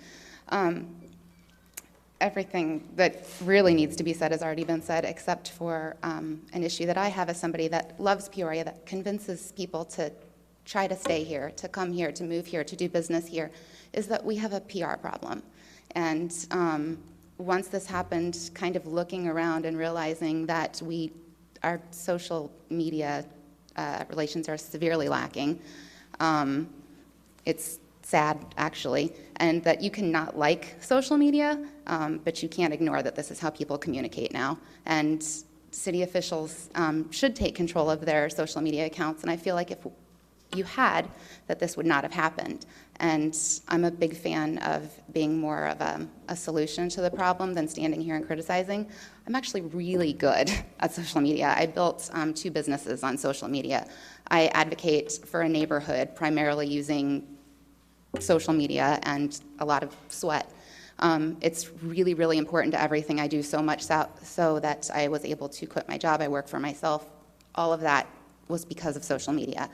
Everything that really needs to be said has already been said, except for an issue that I have as somebody that loves Peoria, that convinces people to try to stay here, to come here, to move here, to do business here, is that we have a PR problem. And once this happened, kind of looking around and realizing that our social media relations are severely lacking, it's sad, actually, and that you cannot like social media, but you can't ignore that this is how people communicate now. And city officials should take control of their social media accounts, and I feel like if you had, that this would not have happened. And I'm a big fan of being more of a solution to the problem than standing here and criticizing. I'm actually really good at social media. I built 2 businesses on social media. I advocate for a neighborhood primarily using social media and a lot of sweat. It's really, really important to everything I do, so much so that I was able to quit my job. I work for myself. All of that was because of social media.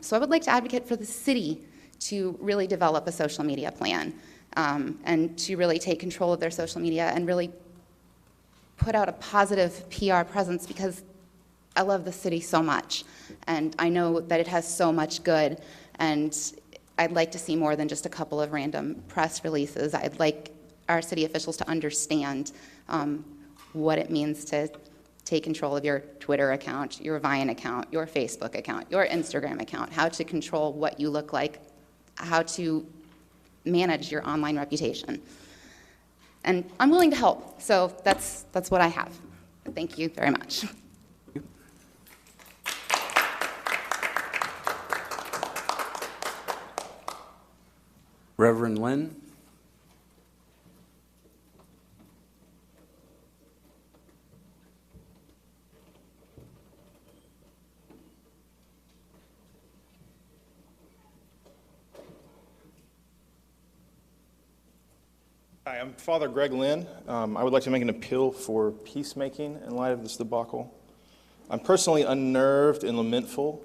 So I would like to advocate for the city to really develop a social media plan and to really take control of their social media and really put out a positive PR presence, because I love the city so much and I know that it has so much good, and I'd like to see more than just a couple of random press releases. I'd like our city officials to understand what it means to take control of your Twitter account, your Vine account, your Facebook account, your Instagram account, how to control what you look like, how to manage your online reputation. And I'm willing to help, so that's what I have. Thank you very much. Reverend Lynn. Hi, I'm Father Greg Lynn. I would like to make an appeal for peacemaking in light of this debacle. I'm personally unnerved and lamentful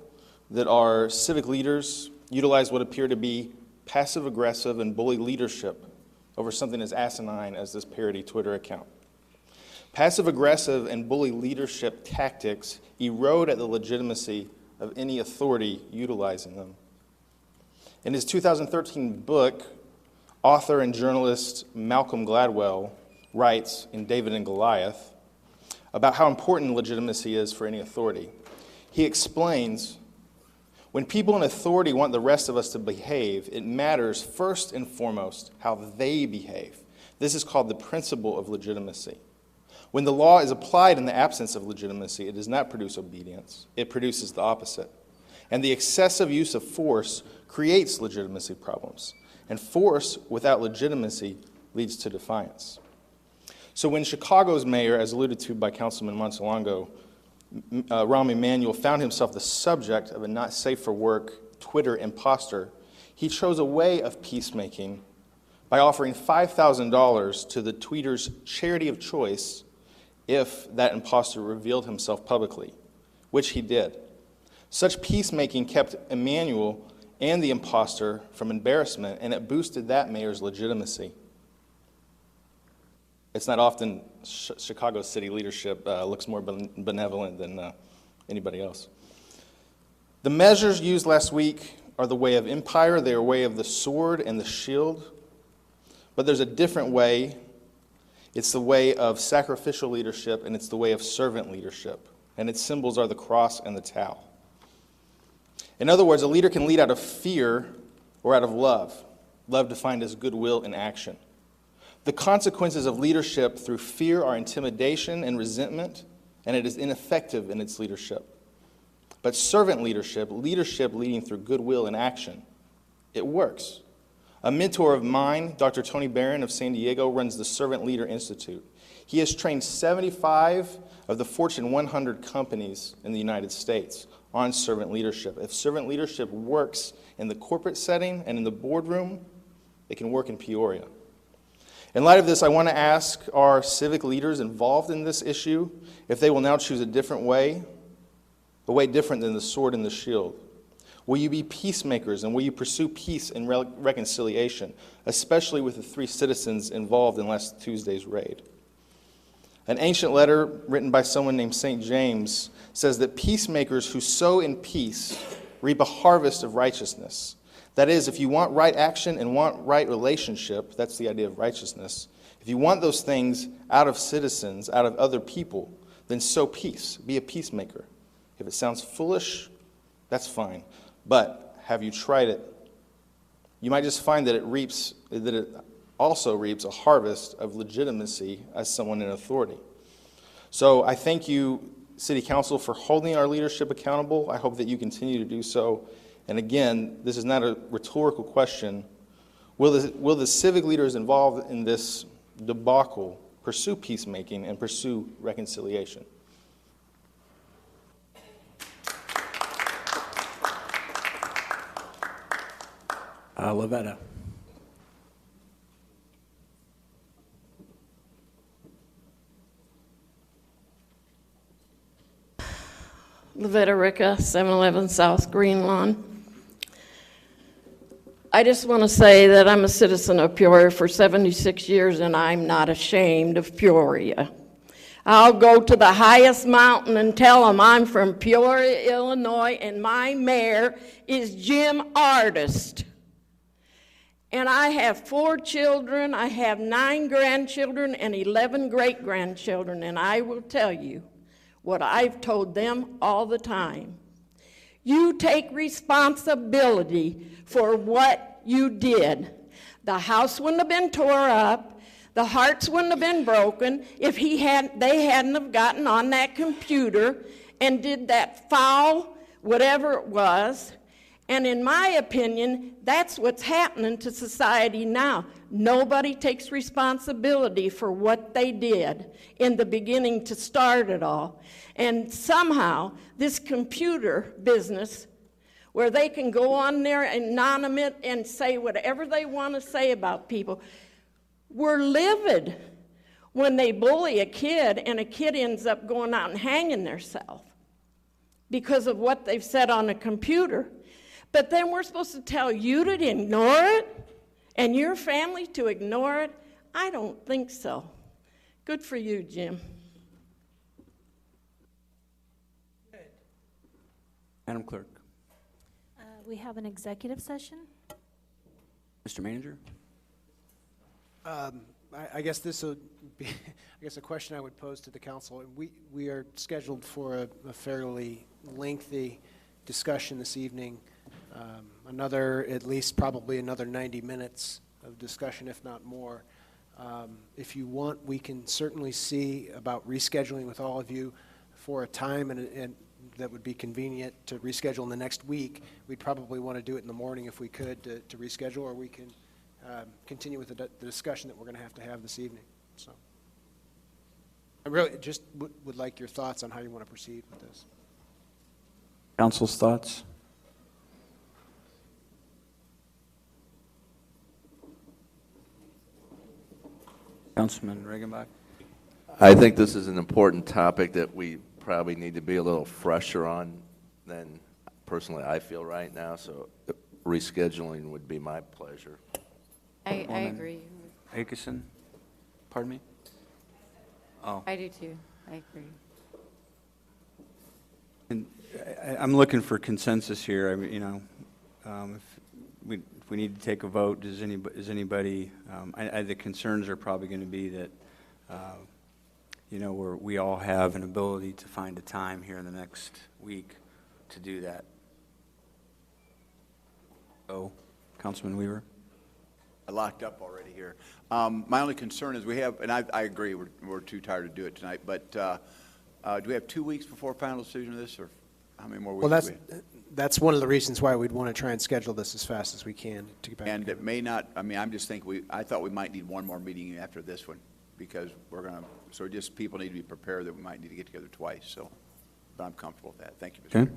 that our civic leaders utilize what appear to be passive-aggressive and bully leadership over something as asinine as this Parody Twitter account. Passive-aggressive and bully leadership tactics erode at the legitimacy of any authority utilizing them. In his 2013 book, author and journalist Malcolm Gladwell writes in David and Goliath about how important legitimacy is for any authority. He explains, when people in authority want the rest of us to behave, it matters first and foremost how they behave. This is called the principle of legitimacy. When the law is applied in the absence of legitimacy, it does not produce obedience. It produces the opposite. And the excessive use of force creates legitimacy problems. And force without legitimacy leads to defiance. So when Chicago's mayor, as alluded to by Councilman Montelongo, Rahm Emanuel, found himself the subject of a not safe for work Twitter imposter, he chose a way of peacemaking by offering $5,000 to the tweeter's charity of choice if that imposter revealed himself publicly, which he did. Such peacemaking kept Emanuel and the imposter from embarrassment, and it boosted that mayor's legitimacy. It's not often Chicago city leadership looks more benevolent than anybody else. The measures used last week are the way of empire. They are a way of the sword and the shield. But there's a different way. It's the way of sacrificial leadership, and it's the way of servant leadership. And its symbols are the cross and the towel. In other words, a leader can lead out of fear or out of love. Love defined as goodwill in action. The consequences of leadership through fear are intimidation and resentment, and it is ineffective in its leadership. But servant leadership, leadership leading through goodwill in action, it works. A mentor of mine, Dr. Tony Barron of San Diego, runs the Servant Leader Institute. He has trained 75 of the Fortune 100 companies in the United States on servant leadership. If servant leadership works in the corporate setting and in the boardroom, it can work in Peoria. In light of this, I want to ask our civic leaders involved in this issue if they will now choose a different way, a way different than the sword and the shield. Will you be peacemakers, and will you pursue peace and reconciliation, especially with the 3 citizens involved in last Tuesday's raid? An ancient letter written by someone named St. James says that peacemakers who sow in peace reap a harvest of righteousness. That is, if you want right action and want right relationship, that's the idea of righteousness. If you want those things out of citizens, out of other people, then sow peace. Be a peacemaker. If it sounds foolish, that's fine. But have you tried it? You might just find that it also reaps a harvest of legitimacy as someone in authority. So I thank you, City Council, for holding our leadership accountable. I hope that you continue to do so. And again, this is not a rhetorical question. Will the civic leaders involved in this debacle pursue peacemaking and pursue reconciliation? Lavetta. Lavetta Ricca, 711 South Green Lawn. I just want to say that I'm a citizen of Peoria for 76 years, and I'm not ashamed of Peoria. I'll go to the highest mountain and tell them I'm from Peoria, Illinois, and my mayor is Jim Ardis. And I have 4 children, I have 9 grandchildren, and 11 great-grandchildren, and I will tell you what I've told them all the time. You take responsibility for what you did. The house wouldn't have been tore up, the hearts wouldn't have been broken if they hadn't have gotten on that computer and did that foul, whatever it was. And in my opinion, that's what's happening to society now. Nobody takes responsibility for what they did in the beginning to start it all. And somehow, this computer business, where they can go on there anonymous and say whatever they want to say about people, we're livid when they bully a kid and a kid ends up going out and hanging themselves because of what they've said on a computer. But then we're supposed to tell you to ignore it and your family to ignore it? I don't think so. Good for you, Jim. Madam Clerk. We have an executive session. Mr. Manager. I guess this would be, I guess a question I would pose to the council. We are scheduled for a fairly lengthy discussion this evening. At least probably another 90 minutes of discussion, if not more. If you want, we can certainly see about rescheduling with all of you for a time and that would be convenient to reschedule in the next week. We'd probably want to do it in the morning if we could to reschedule, or we can continue with the discussion that we're going to have this evening. So I really just would like your thoughts on how you want to proceed with this. Council's thoughts? Councilman Regenbach? I think this is an important topic that we probably need to be a little fresher on than personally I feel right now, so rescheduling would be my pleasure. I agree. Akeson? Pardon me? Oh. I do too. I agree. And I'm looking for consensus here. I mean, you know, if we need to take a vote, does anybody? The concerns are probably going to be that, you know, we all have an ability to find a time here in the next week to do that. So, Councilman Weaver. I locked up already here. My only concern is we have, and I agree, we're too tired to do it tonight, but do we have 2 weeks before final decision of this, or how many more weeks? Well, that's one of the reasons why we'd want to try and schedule this as fast as we can to get back. And it may not, I mean, I'm just thinking, I thought we might need one more meeting after this one, because we're going to, so just people need to be prepared that we might need to get together twice, so, but I'm comfortable with that. Thank you, Mr. Okay.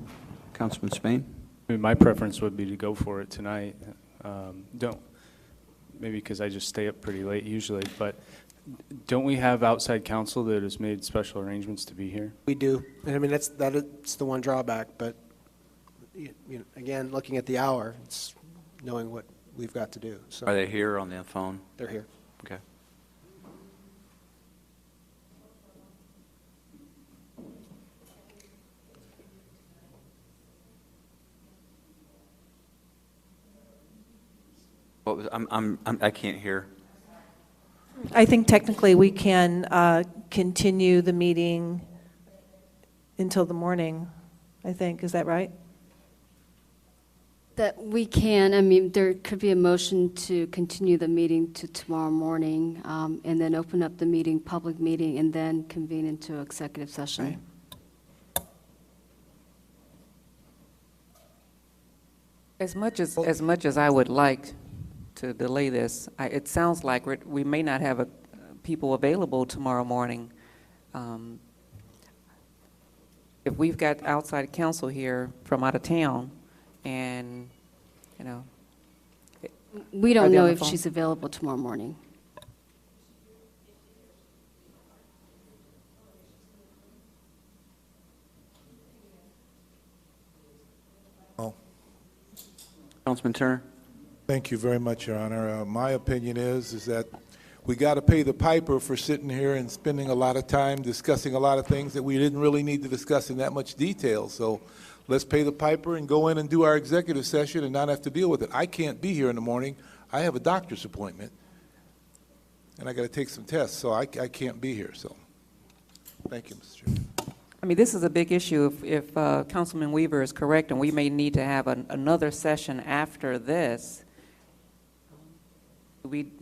Councilman Spain? I mean, my preference would be to go for it tonight. Maybe because I just stay up pretty late usually, but don't we have outside counsel that has made special arrangements to be here? We do. And I mean, that's the one drawback, but you know, again, looking at the hour, it's knowing what we've got to do. So Are they here on the phone? They're here. Okay. What was, I can't hear. I think technically we can continue the meeting until the morning, I think. Is that right? That we can, I mean, there could be a motion to continue the meeting to tomorrow morning, and then open up the meeting, public meeting, and then convene into executive session. Right. As much as I would like to delay this, it sounds like we may not have people available tomorrow morning. If we've got outside counsel here from out of town, and you know, we don't know if she's available tomorrow morning. Councilman Turner. Thank you very much, Your Honor. My opinion is that we got to pay the piper for sitting here and spending a lot of time discussing a lot of things that we didn't really need to discuss in that much detail. So let's pay the piper and go in and do our executive session and not have to deal with it. I can't be here in the morning. I have a doctor's appointment, and I got to take some tests, so I can't be here. So thank you, Mr. Chairman. I mean, this is a big issue. If Councilman Weaver is correct, and we may need to have another session after this,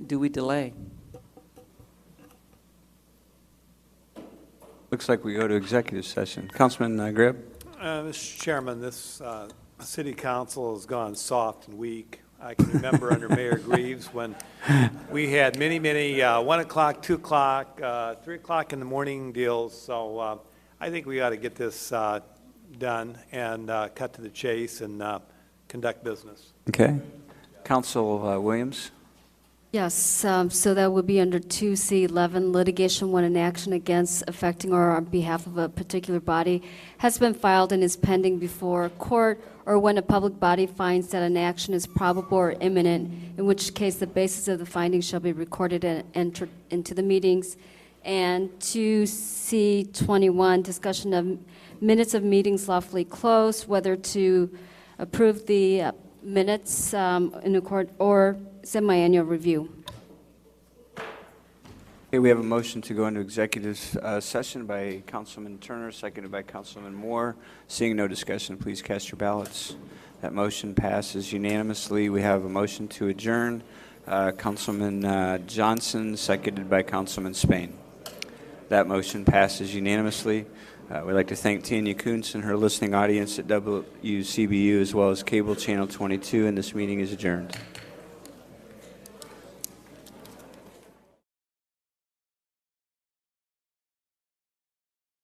do we delay? Looks like we go to executive session. Councilman Greb? Mr. Chairman, this city council has gone soft and weak. I can remember under Mayor Greaves when we had many 1 o'clock, 2 o'clock, 3 o'clock in the morning deals. So I think we ought to get this done and cut to the chase and conduct business. Okay. Council Williams? Yes, so that would be under 2C11, litigation when an action against, affecting, or on behalf of a particular body has been filed and is pending before a court, or when a public body finds that an action is probable or imminent, in which case the basis of the finding shall be recorded and entered into the meetings. And 2C21, discussion of minutes of meetings lawfully closed, whether to approve the minutes in accord or semi-annual review. Okay, we have a motion to go into executive session by Councilman Turner, seconded by Councilman Moore. Seeing no discussion, please cast your ballots. That motion passes unanimously. We have a motion to adjourn. Councilman Johnson, seconded by Councilman Spain. That motion passes unanimously. We'd like to thank Tanya Kuntz and her listening audience at WCBU as well as Cable Channel 22, and this meeting is adjourned.